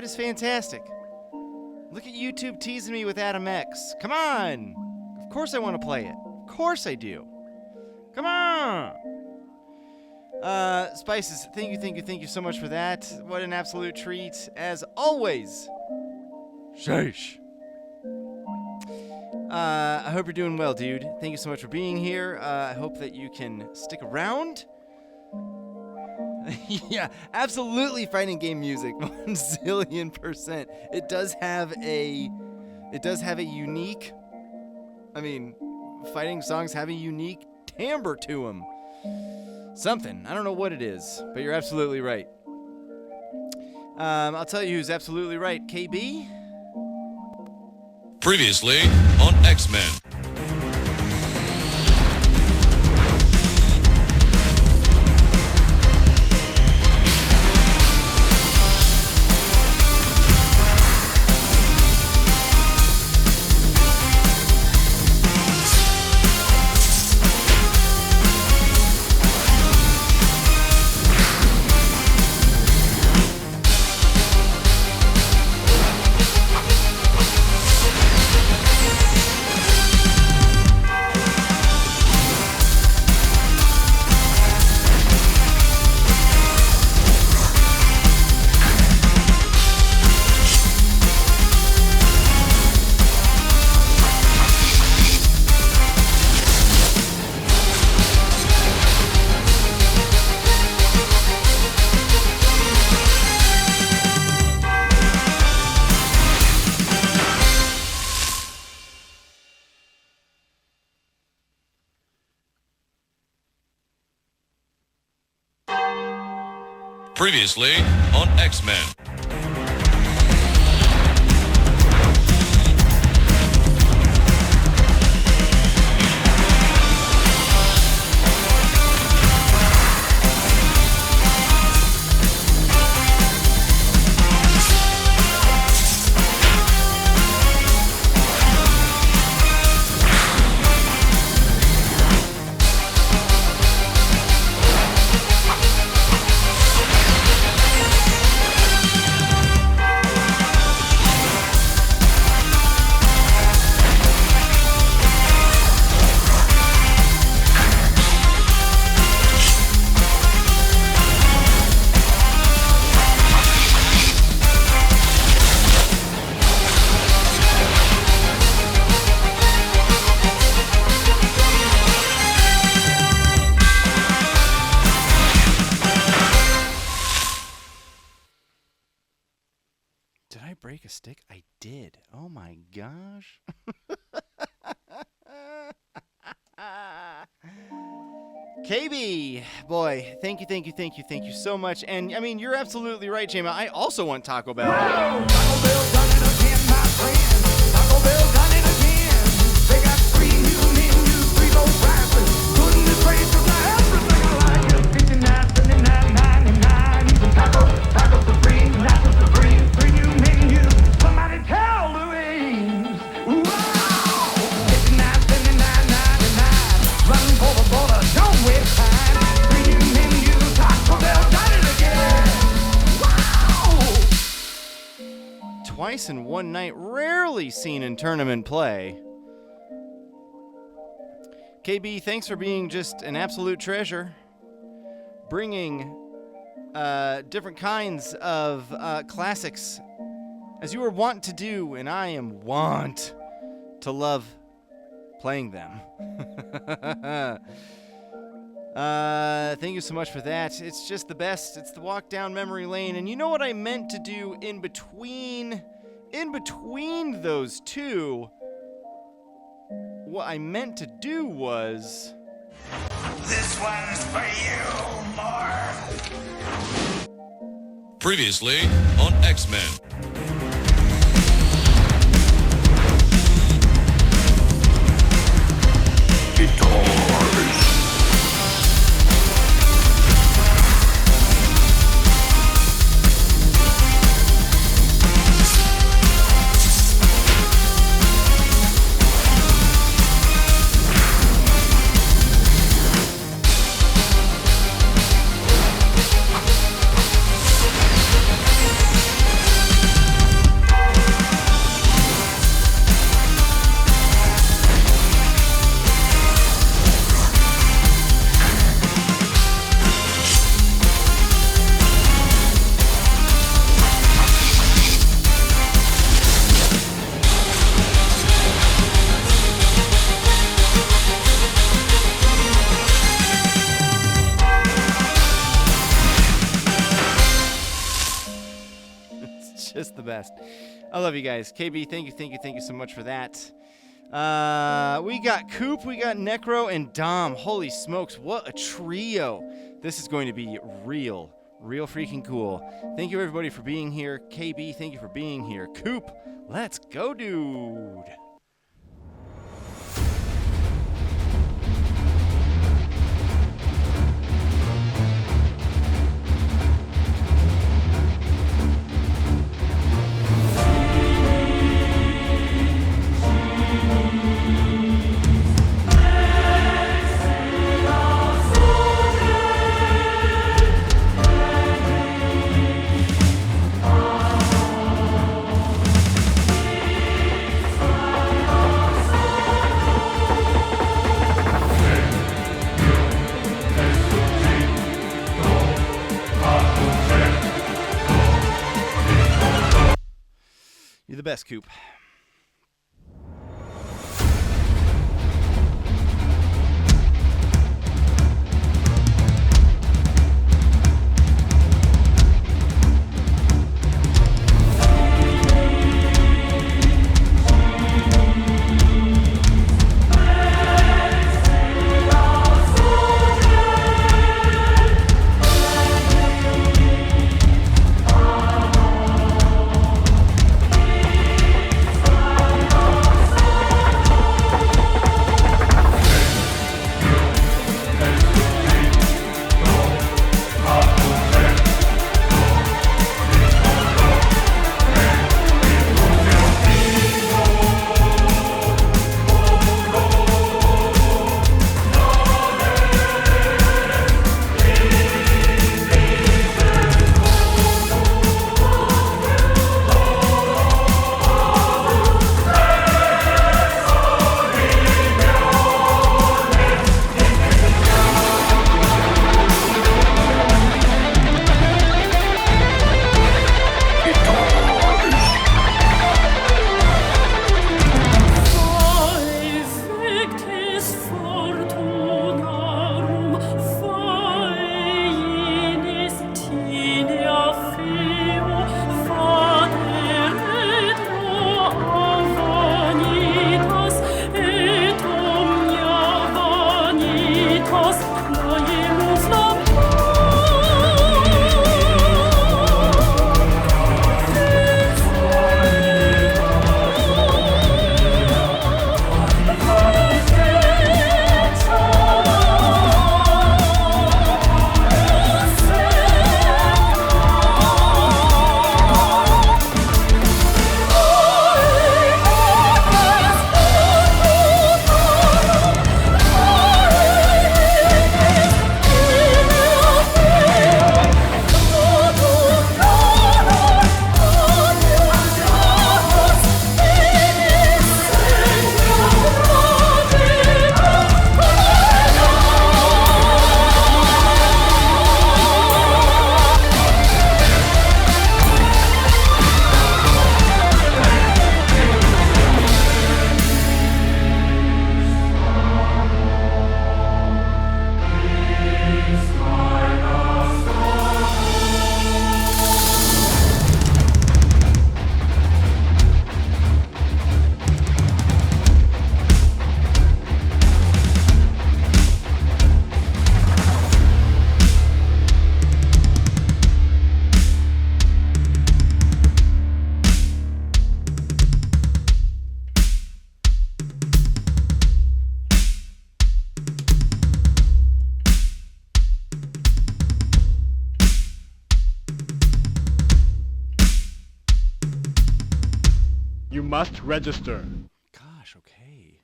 is fantastic. Look at YouTube teasing me with Adam X. Come on! Of course I want to play it. Of course I do. Come on! Spices, thank you so much for that. What an absolute treat, as always. Sheesh. I hope you're doing well, dude. Thank you so much for being here. I hope that you can stick around. Yeah, absolutely fighting game music, 1,000,000%. It does have a unique, fighting songs have a unique timbre to them. Something. I don't know what it is, but you're absolutely right. I'll tell you who's absolutely right. KB? Previously on X-Men. Previously on X-Men. Break a stick? I did. Oh my gosh. KB, boy, thank you so much. And I mean, you're absolutely right, Jama. I also want Taco Bell. Taco Bell done it again, my friend. Taco Bell done it again. They got 3 new menus, 3 low prices. Couldn't this race supply everything I like it. $59.79.99. Even Taco Supreme, Nacho Supreme, 3 new menus. Somebody tell Louise. Wow! $59.79.99. Running for the border, don't waste time. 3 new menus, Taco Bell done it again. Wow! Twice in one night, rarely seen in tournament play. KB, thanks for being just an absolute treasure. Bringing different kinds of classics, as you are wont to do, and I am wont to love playing them. Thank you so much for that. It's just the best. It's the walk down memory lane. And you know what I meant to do in between those two? What I meant to do was... This one's for you, Mark. Previously on X-Men. Just the best. I love you guys. KB, thank you so much for that. We got Coop, we got Necro, and Dom. Holy smokes, what a trio. This is going to be real freaking cool. Thank you everybody for being here. KB, thank you for being here. Coop, let's go, dude. You're the best, Coop. must register. Gosh, okay.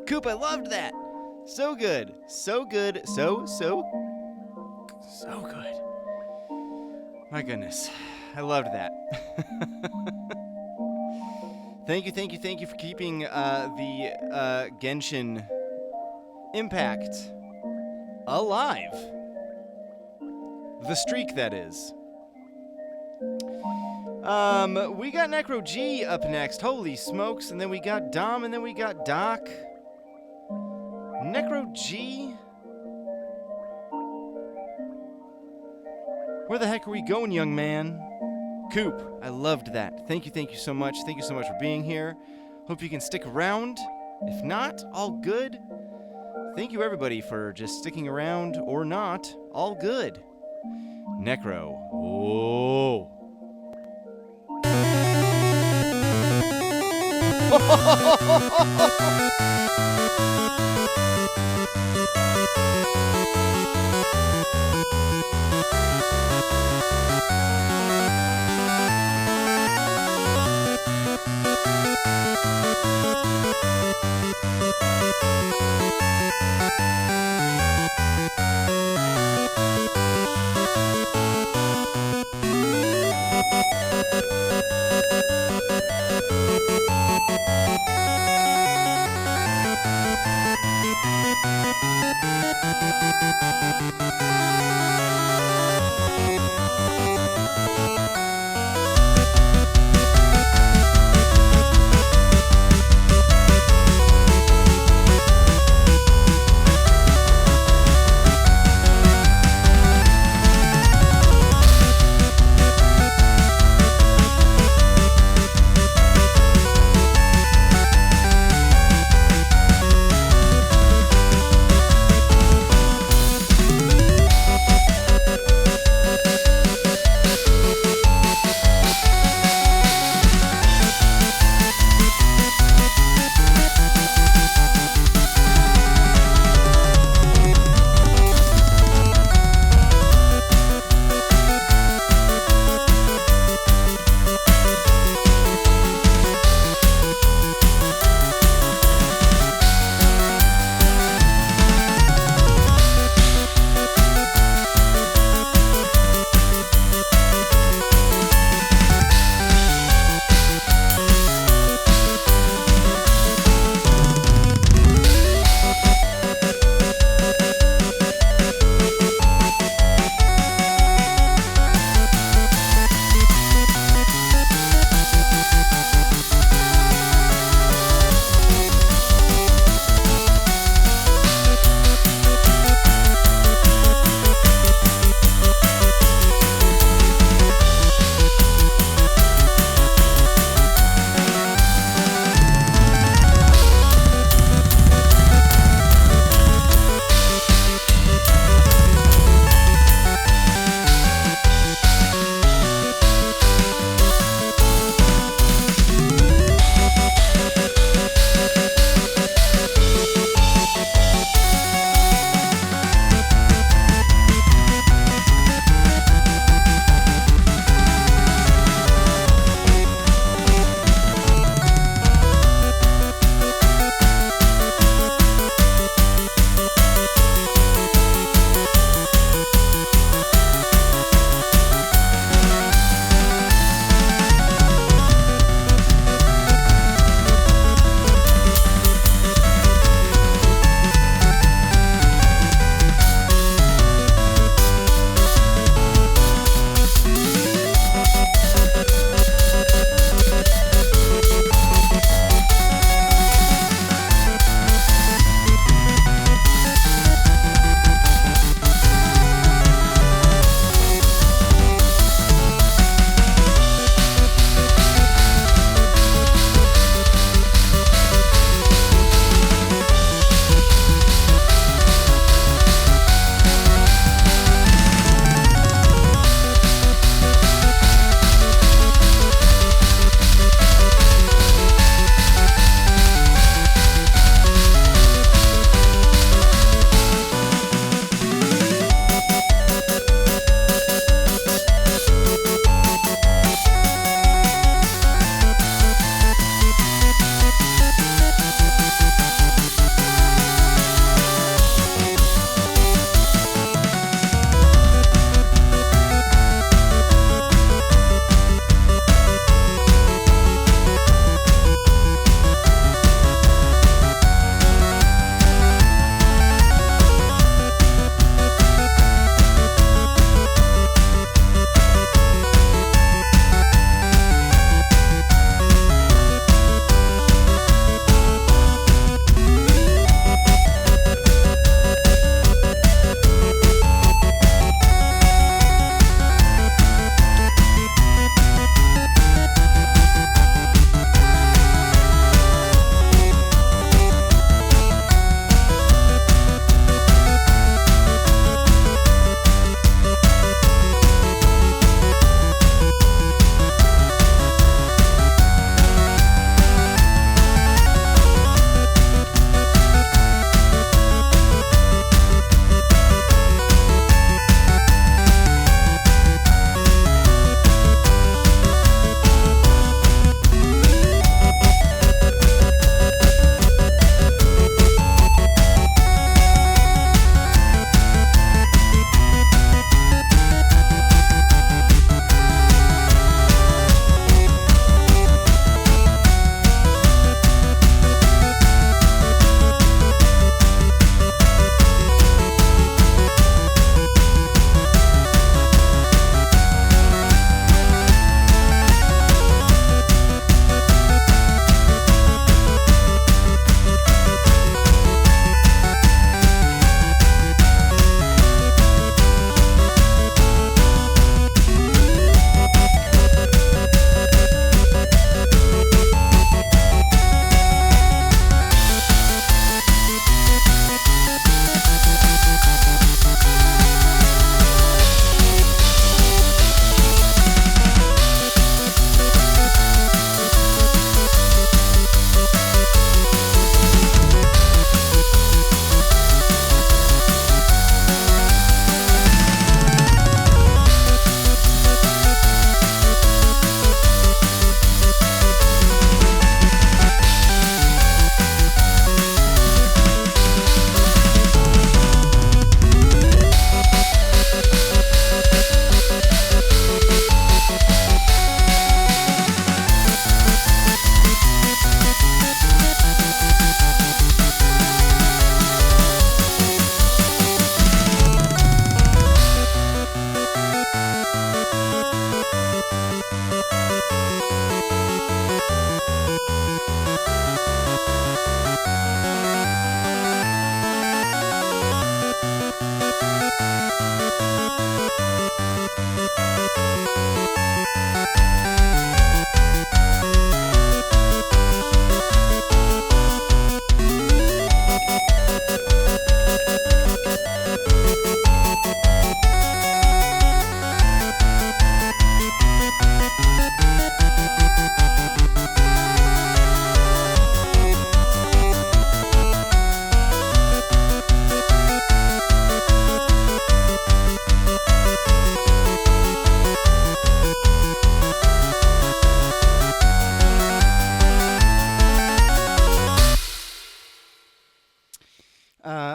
Coop, I loved that. So good. So good. So good. My goodness. I loved that. Thank you for keeping the Genshin Impact alive. The streak, that is. We got Necro G up next. Holy smokes. And then we got Dom, and then we got Doc. Necro G? Where the heck are we going, young man? Coop, I loved that. Thank you so much. Thank you so much for being here. Hope you can stick around. If not, all good. Thank you, everybody, for just sticking around or not. All good. Necro. Oh.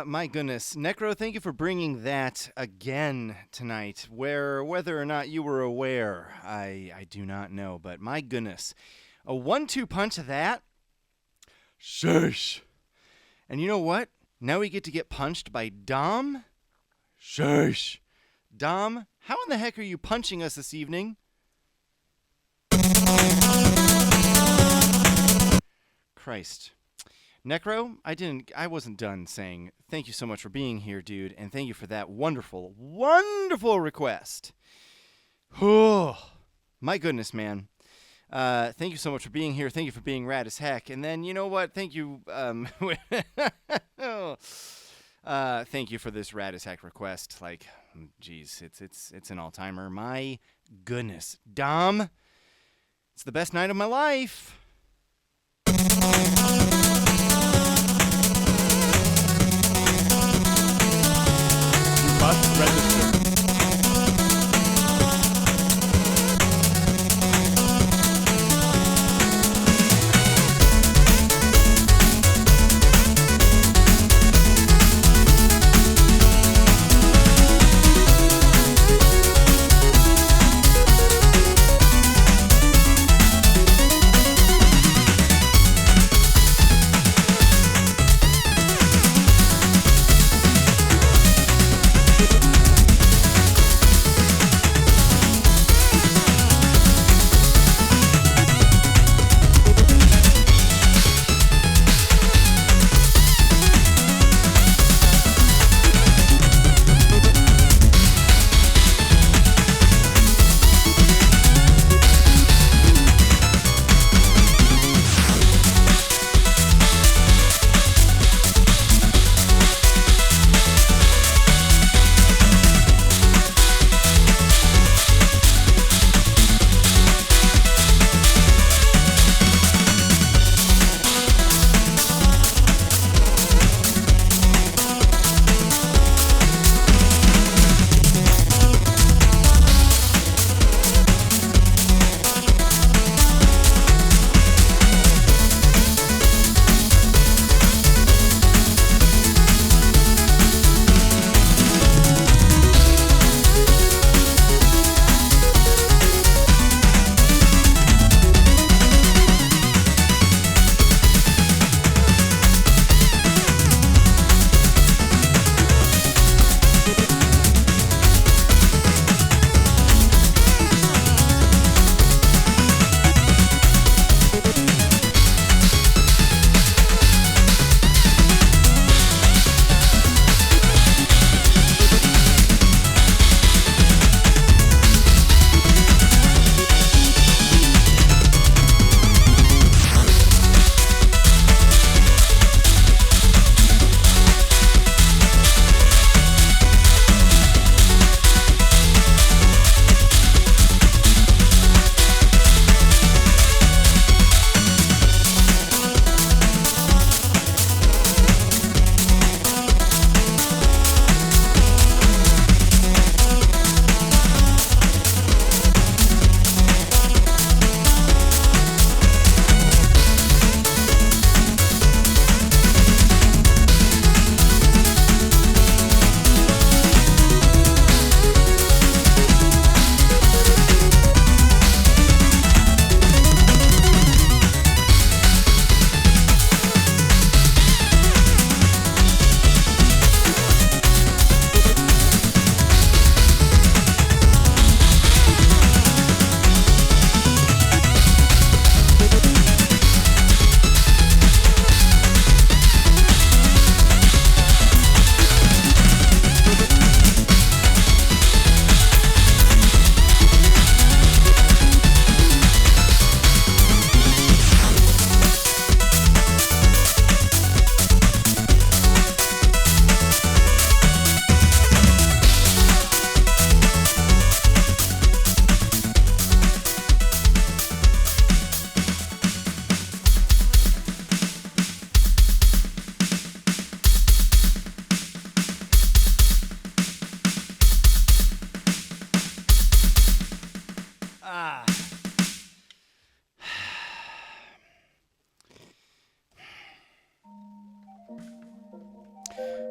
My goodness. Necro, thank you for bringing that again tonight. Whether or not you were aware, I do not know. But my goodness. A 1-2 punch of that? Shush. And you know what? Now we get to get punched by Dom? Shush. Dom, how in the heck are you punching us this evening? Christ. Necro, I wasn't done saying thank you so much for being here, dude, and thank you for that wonderful, wonderful request. Oh, my goodness, man. Thank you so much for being here. Thank you for being rad as heck. And then, you know what? Thank you, thank you for this rad as heck request. Like, geez, it's an all-timer. My goodness. Dom, it's the best night of my life. Must register.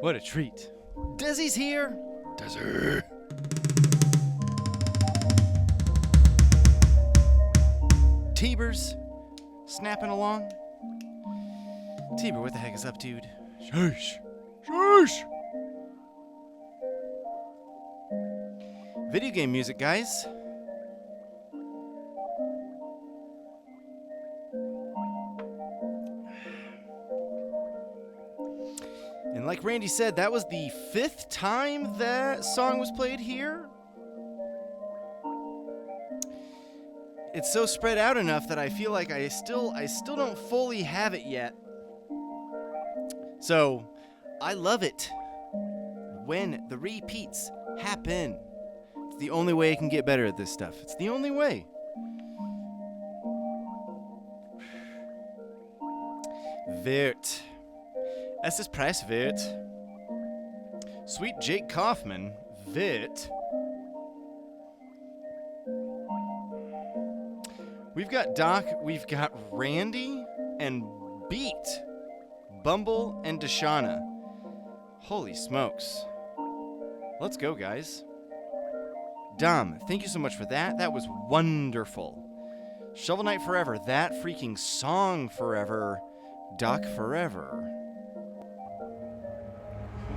What a treat. Desi's here. Desi. Tiber's snapping along. Tiber, what the heck is up, dude? Shush. Shush. Video game music, guys. And like Randy said, that was the 5th time that song was played here. It's so spread out enough that I feel like I still don't fully have it yet. So, I love it when the repeats happen. It's the only way I can get better at this stuff. It's the only way. Wirt. Es ist preiswert. Sweet Jake Kaufman. Wirt. We've got Doc, we've got Randy, and Beat. Bumble and Deshauna. Holy smokes. Let's go, guys. Dom, thank you so much for that. That was wonderful. Shovel Knight Forever. That freaking song forever. Doc Forever.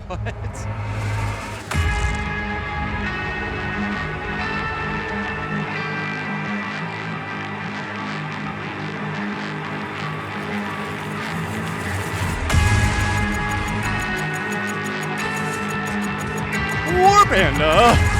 What? Warbanda!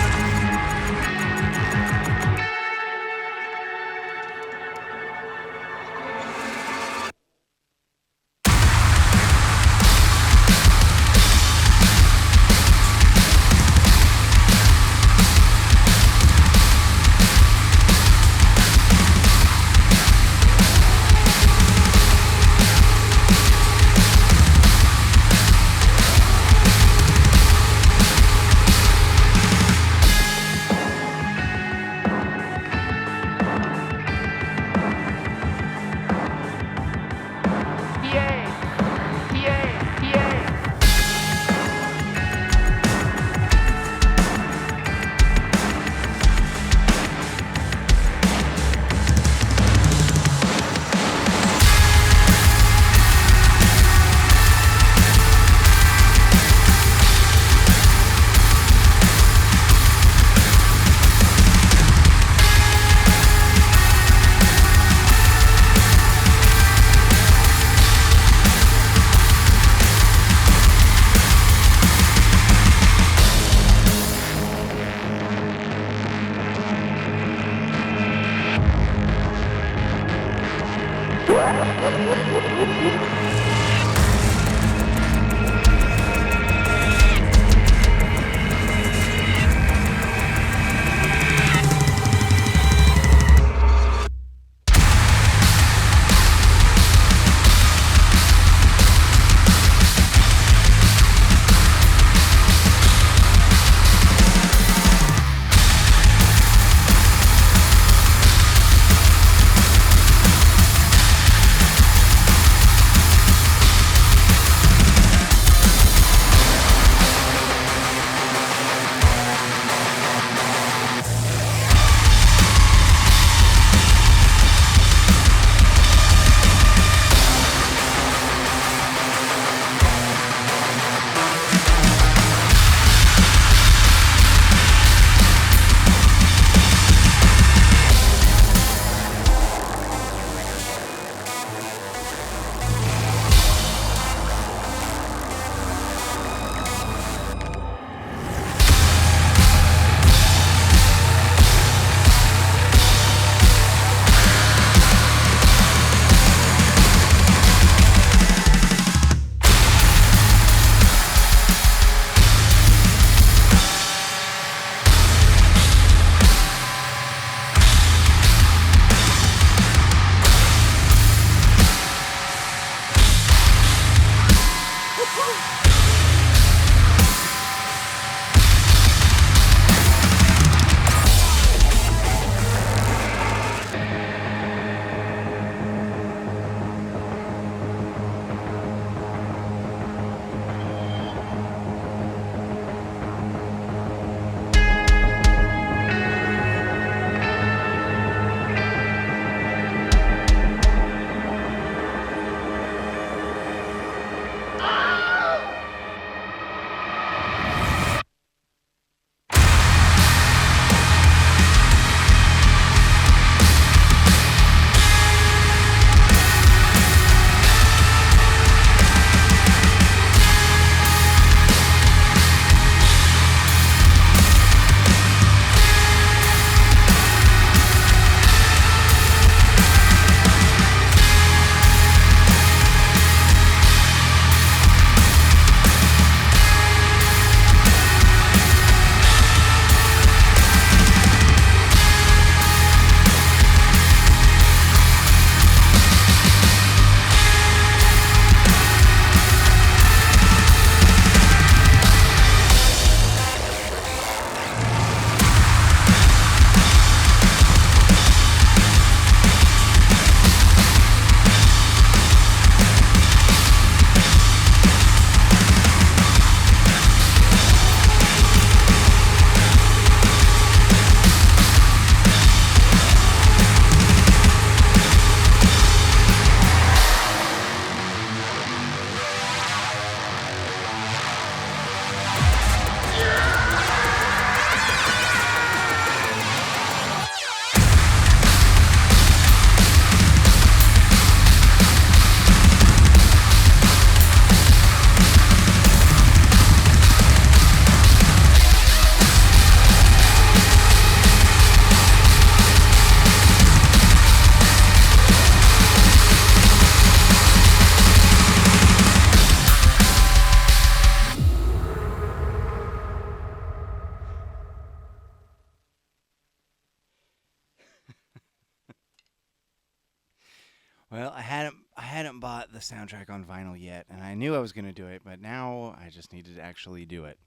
Well, I hadn't bought the soundtrack on vinyl yet, and I knew I was going to do it, but now I just needed to actually do it.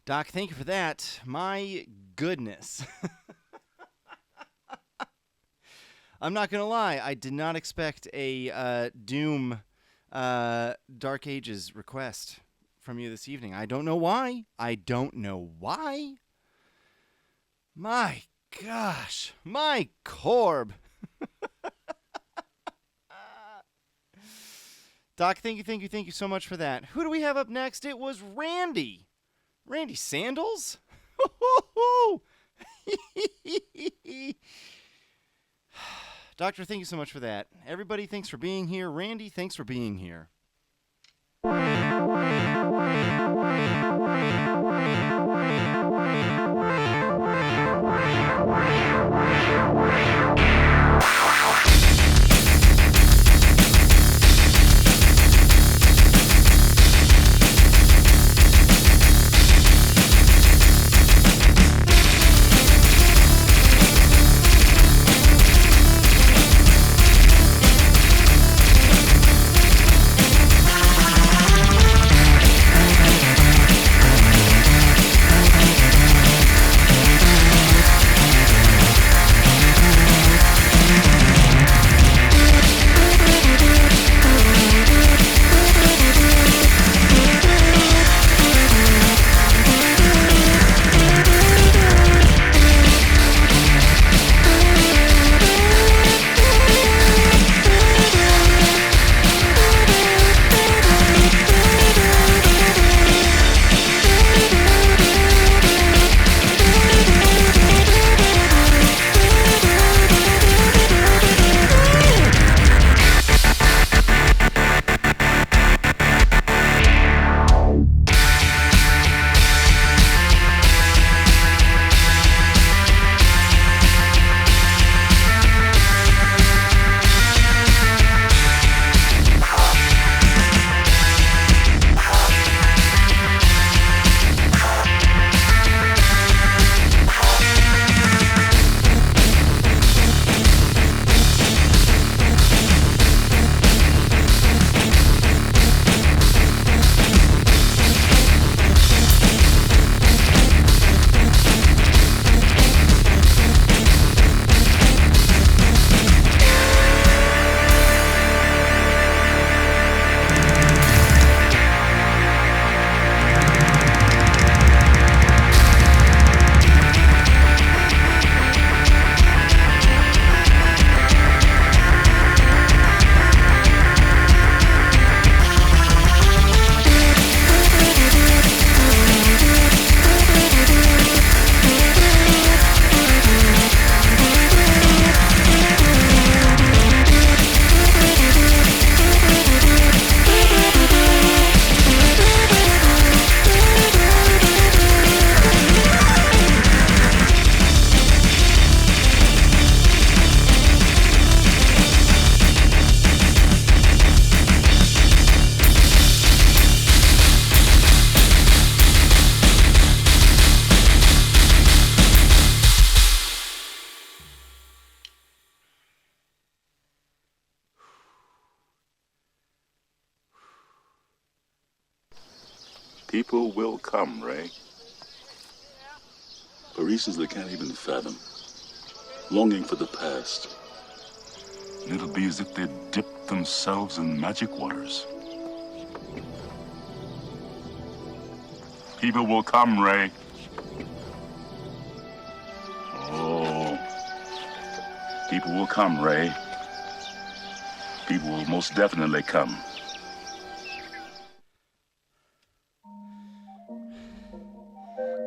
Doc, thank you for that. My goodness. I'm not going to lie. I did not expect a Doom Dark Ages request from you this evening. I don't know why. My gosh. My Corb. Doc, thank you so much for that. Who do we have up next? It was Randy. Randy Sandals? Doctor, thank you so much for that. Everybody, thanks for being here. Randy, thanks for being here. People will come, Ray. Parishes they can't even fathom. Longing for the past. And it'll be as if they'd dipped themselves in magic waters. People will come, Ray. Oh. People will come, Ray. People will most definitely come.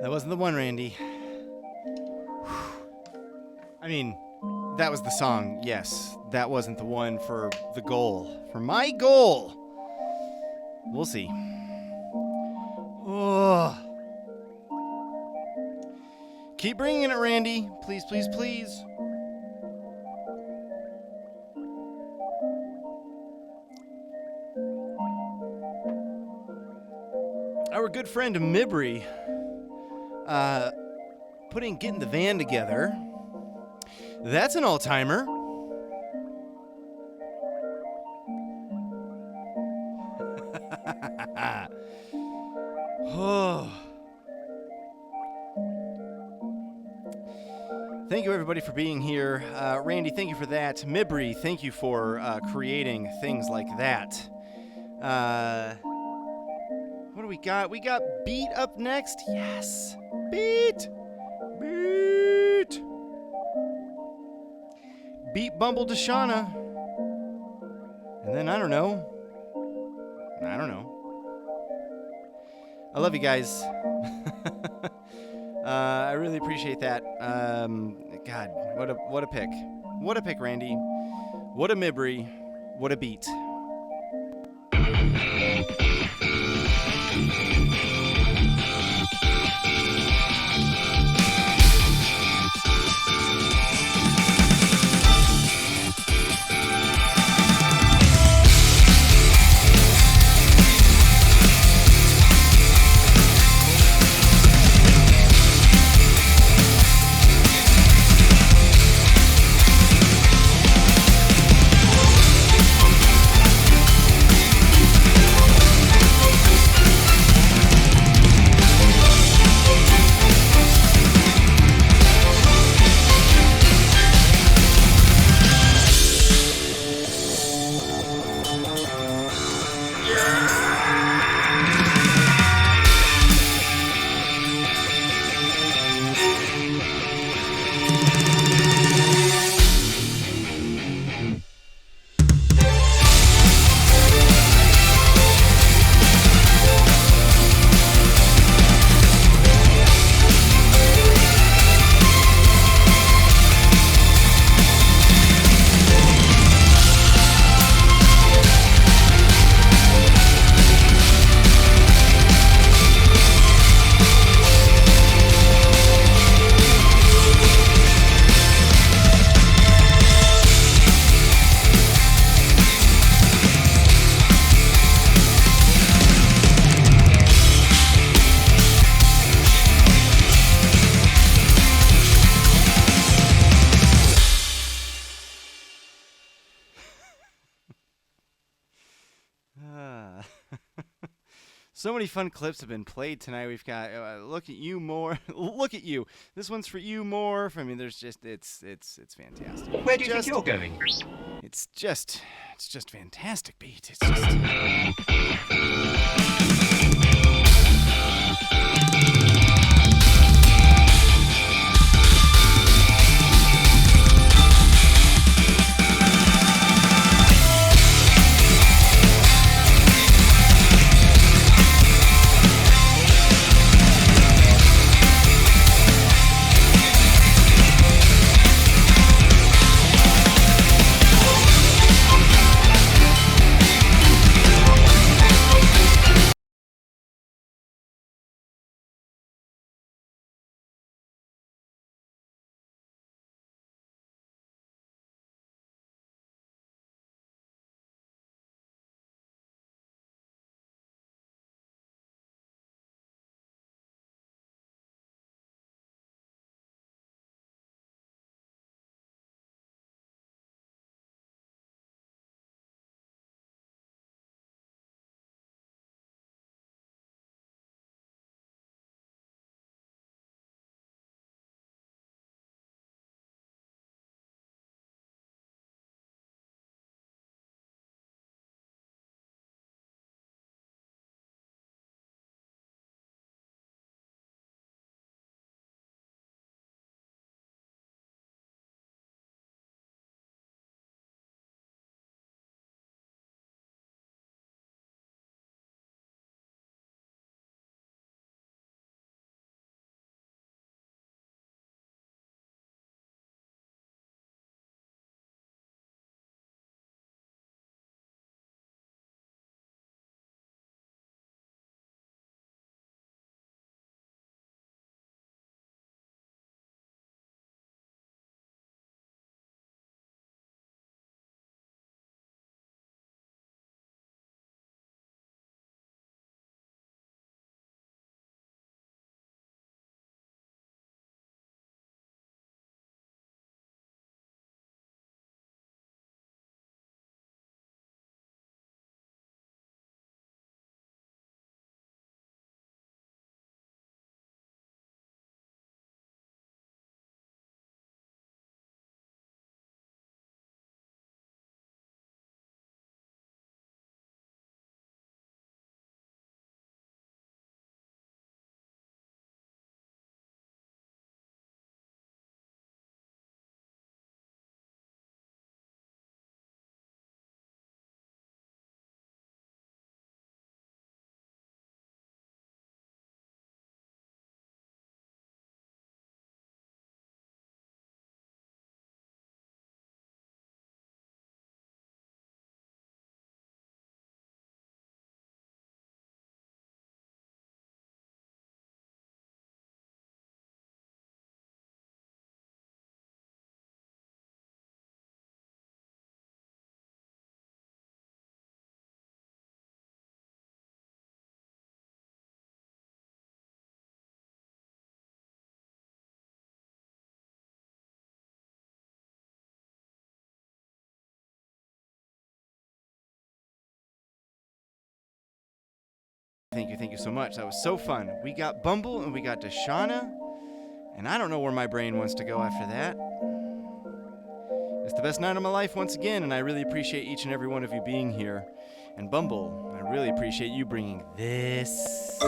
That wasn't the one, Randy. I mean, that was the song, yes. That wasn't the one for the goal. For my goal! We'll see. Oh. Keep bringing it, Randy. Please, please, please. Our good friend Mibri, getting the van together. That's an all-timer. Oh. Thank you, everybody, for being here. Randy, thank you for that. Mibri, thank you for creating things like that. What do we got? We got Beat up next. Yes. Beat. Beat. Beat Bumble Deshana. And then, I don't know. I love you guys. I really appreciate that. God, what a pick. What a pick, Randy. What a Mibri. What a beat. So many fun clips have been played tonight. We've got Look at You More. Look at You. This one's for you more. I mean, there's just it's fantastic. Where do you think you're going? It's just fantastic, beat. It's just you so much. That was so fun. We got Bumble and we got Deshauna, and I don't know where my brain wants to go after that. It's the best night of my life once again, and I really appreciate each and every one of you being here. And Bumble, I really appreciate you bringing this.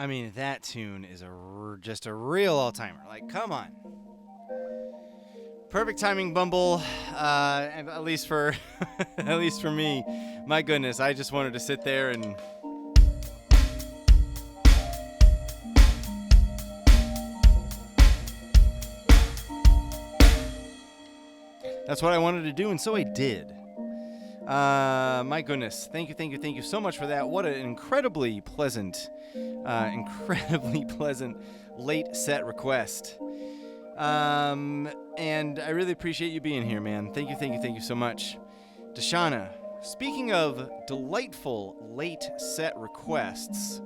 I mean, that tune is just a real all-timer. Like, come on. Perfect timing, Bumble. At least for, at least for me. My goodness, I just wanted to sit there and. That's what I wanted to do, and so I did. My goodness, thank you so much for that. What an incredibly pleasant late set request. And I really appreciate you being here, man. Thank you so much. Deshana, speaking of delightful late set requests.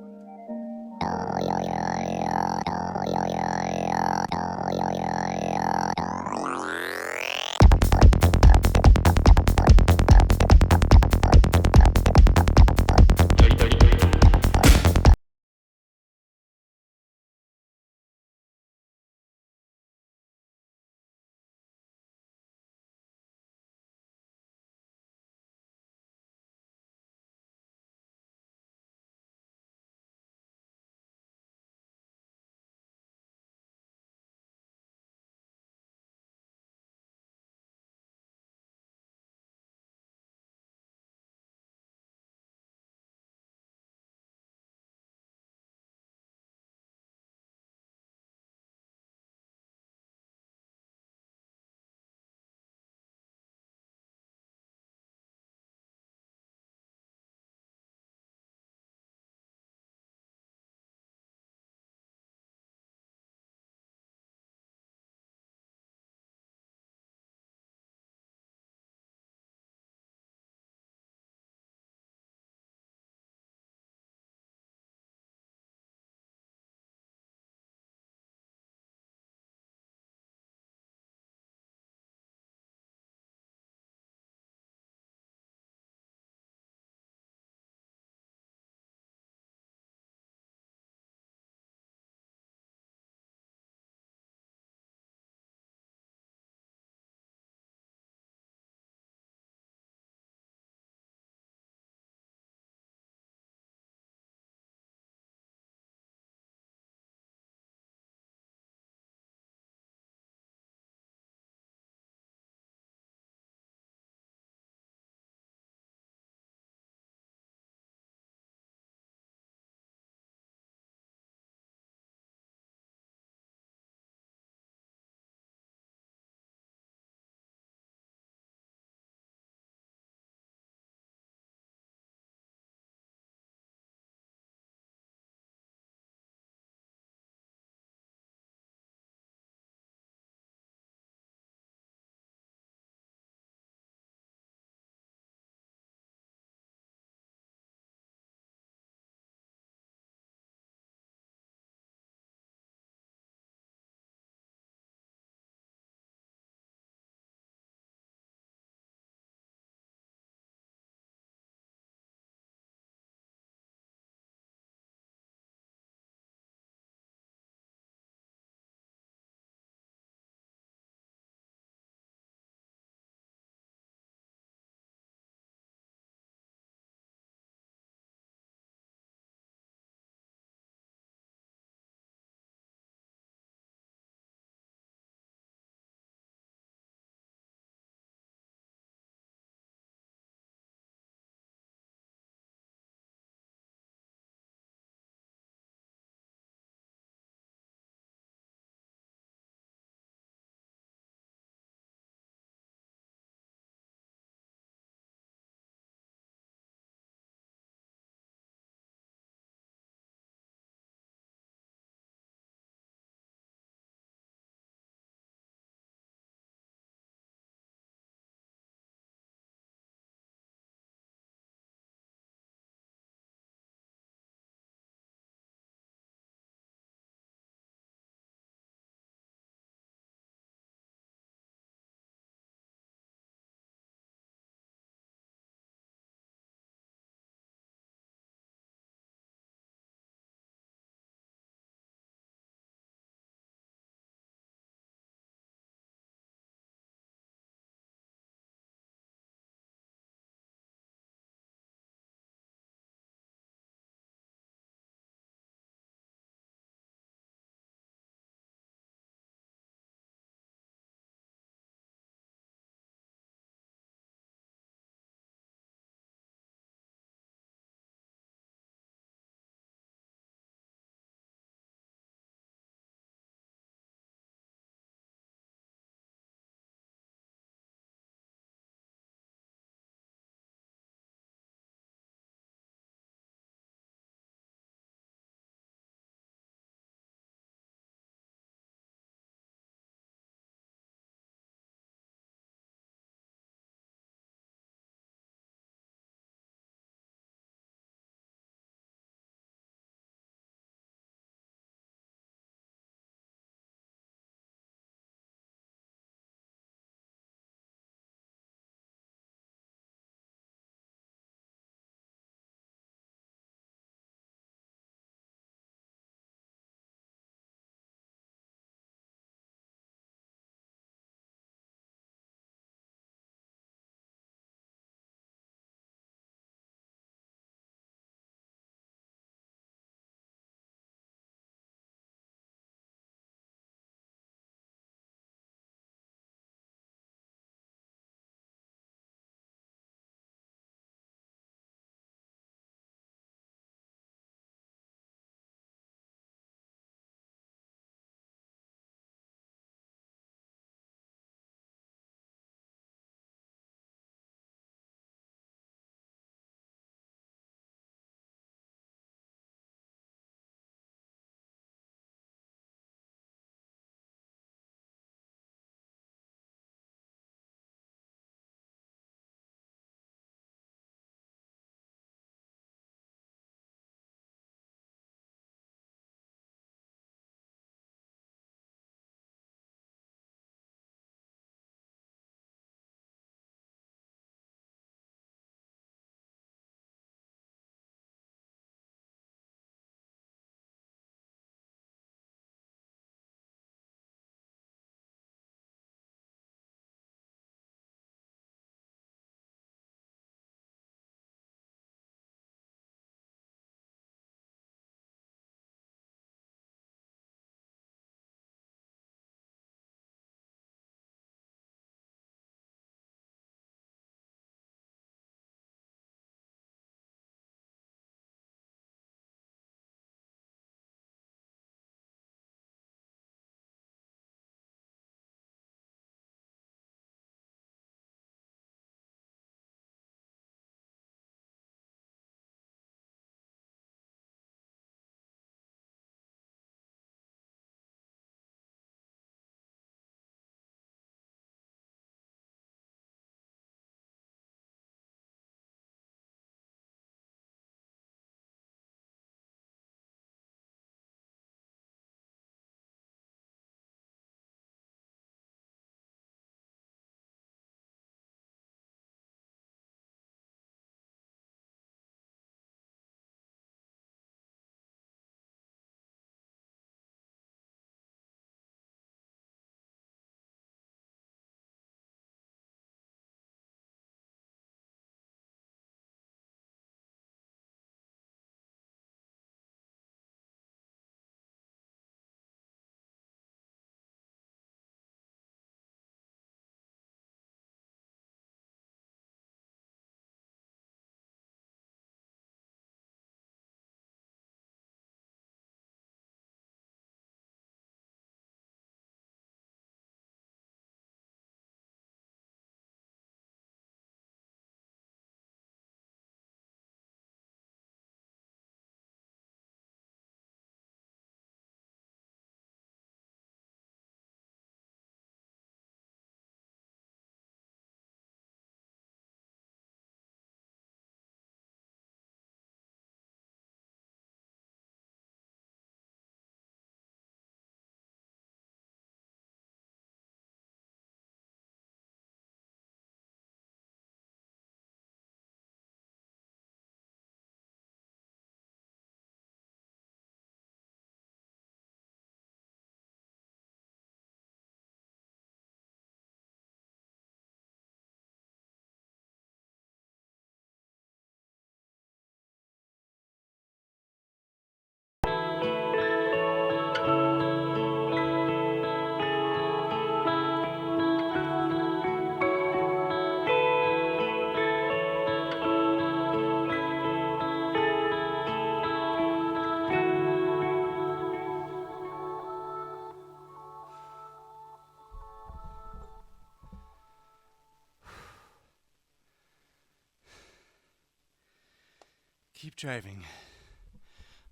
Keep driving.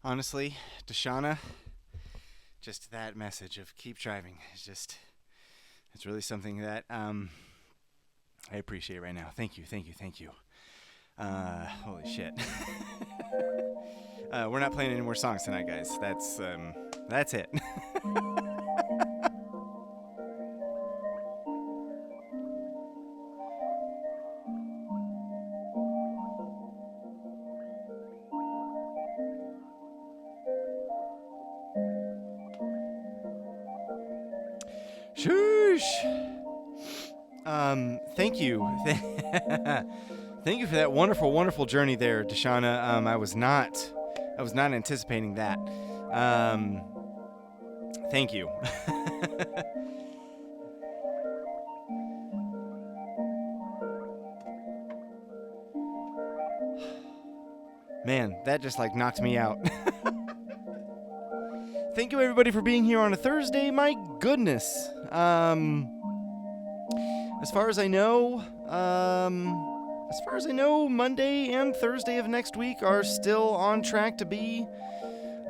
Honestly, Deshauna, just that message of keep driving is just, it's really something that I appreciate right now. Thank you. Holy shit. We're not playing any more songs tonight, guys. That's it. Thank you. Thank you for that wonderful, wonderful journey there, Deshauna. I was not anticipating that. Thank you. Man, that just like knocked me out. Thank you everybody for being here on a Thursday. My goodness. As far as I know, Monday and Thursday of next week are still on track to be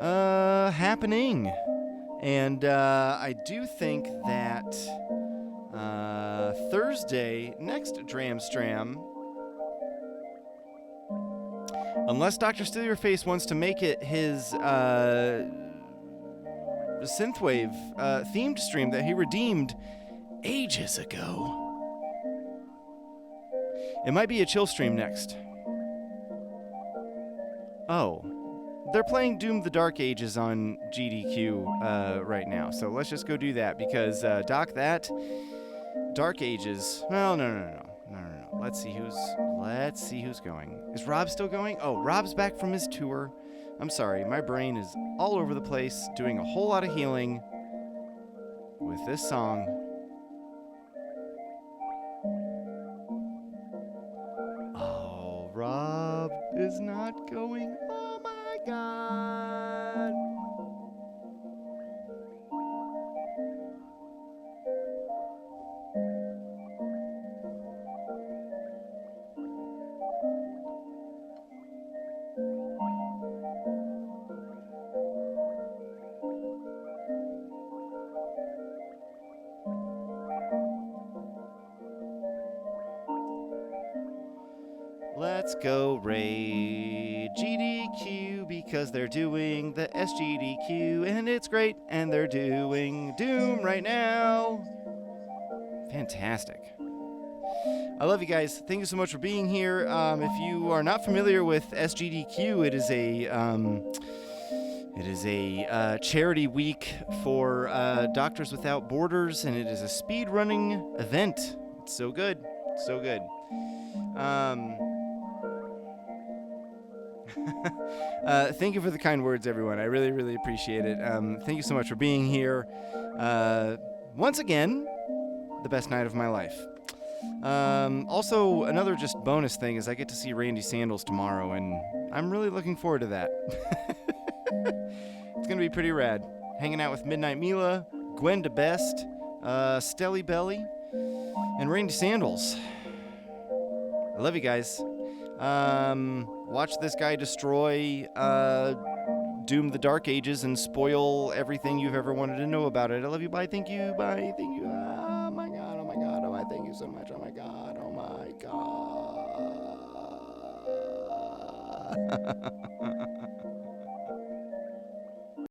happening. And I do think that Thursday, next Dramstram, unless Dr. Steal Your Face wants to make it his synthwave themed stream that he redeemed ages ago. It might be a chill stream next. Oh, they're playing Doom the Dark Ages on GDQ right now, so let's just go do that because Doc, that Dark Ages. Well, no. Let's see who's going. Is Rob still going? Oh, Rob's back from his tour. I'm sorry, my brain is all over the place, doing a whole lot of healing with this song. Oh, Rob is not going. Oh my God. Let's go raid GDQ because they're doing the SGDQ and it's great and they're doing Doom right now. Fantastic. I love you guys. Thank you so much for being here. If you are not familiar with SGDQ, it is a charity week for Doctors Without Borders, and it is a speed running event. It's so good. So good. Thank you for the kind words, everyone. I really, really appreciate it. Thank you so much for being here. Once again, the best night of my life. Also, another just bonus thing is I get to see Randy Sandals tomorrow, and I'm really looking forward to that. It's going to be pretty rad. Hanging out with Midnight Mila, Gwen DeBest, Stelly Belly, and Randy Sandals. I love you guys. Watch this guy destroy Doom the Dark Ages and spoil everything you've ever wanted to know about it. I love you. Bye. Thank you. Bye. Thank you. Oh my God. Oh my God. Oh, I thank you so much. Oh my God. Oh my God.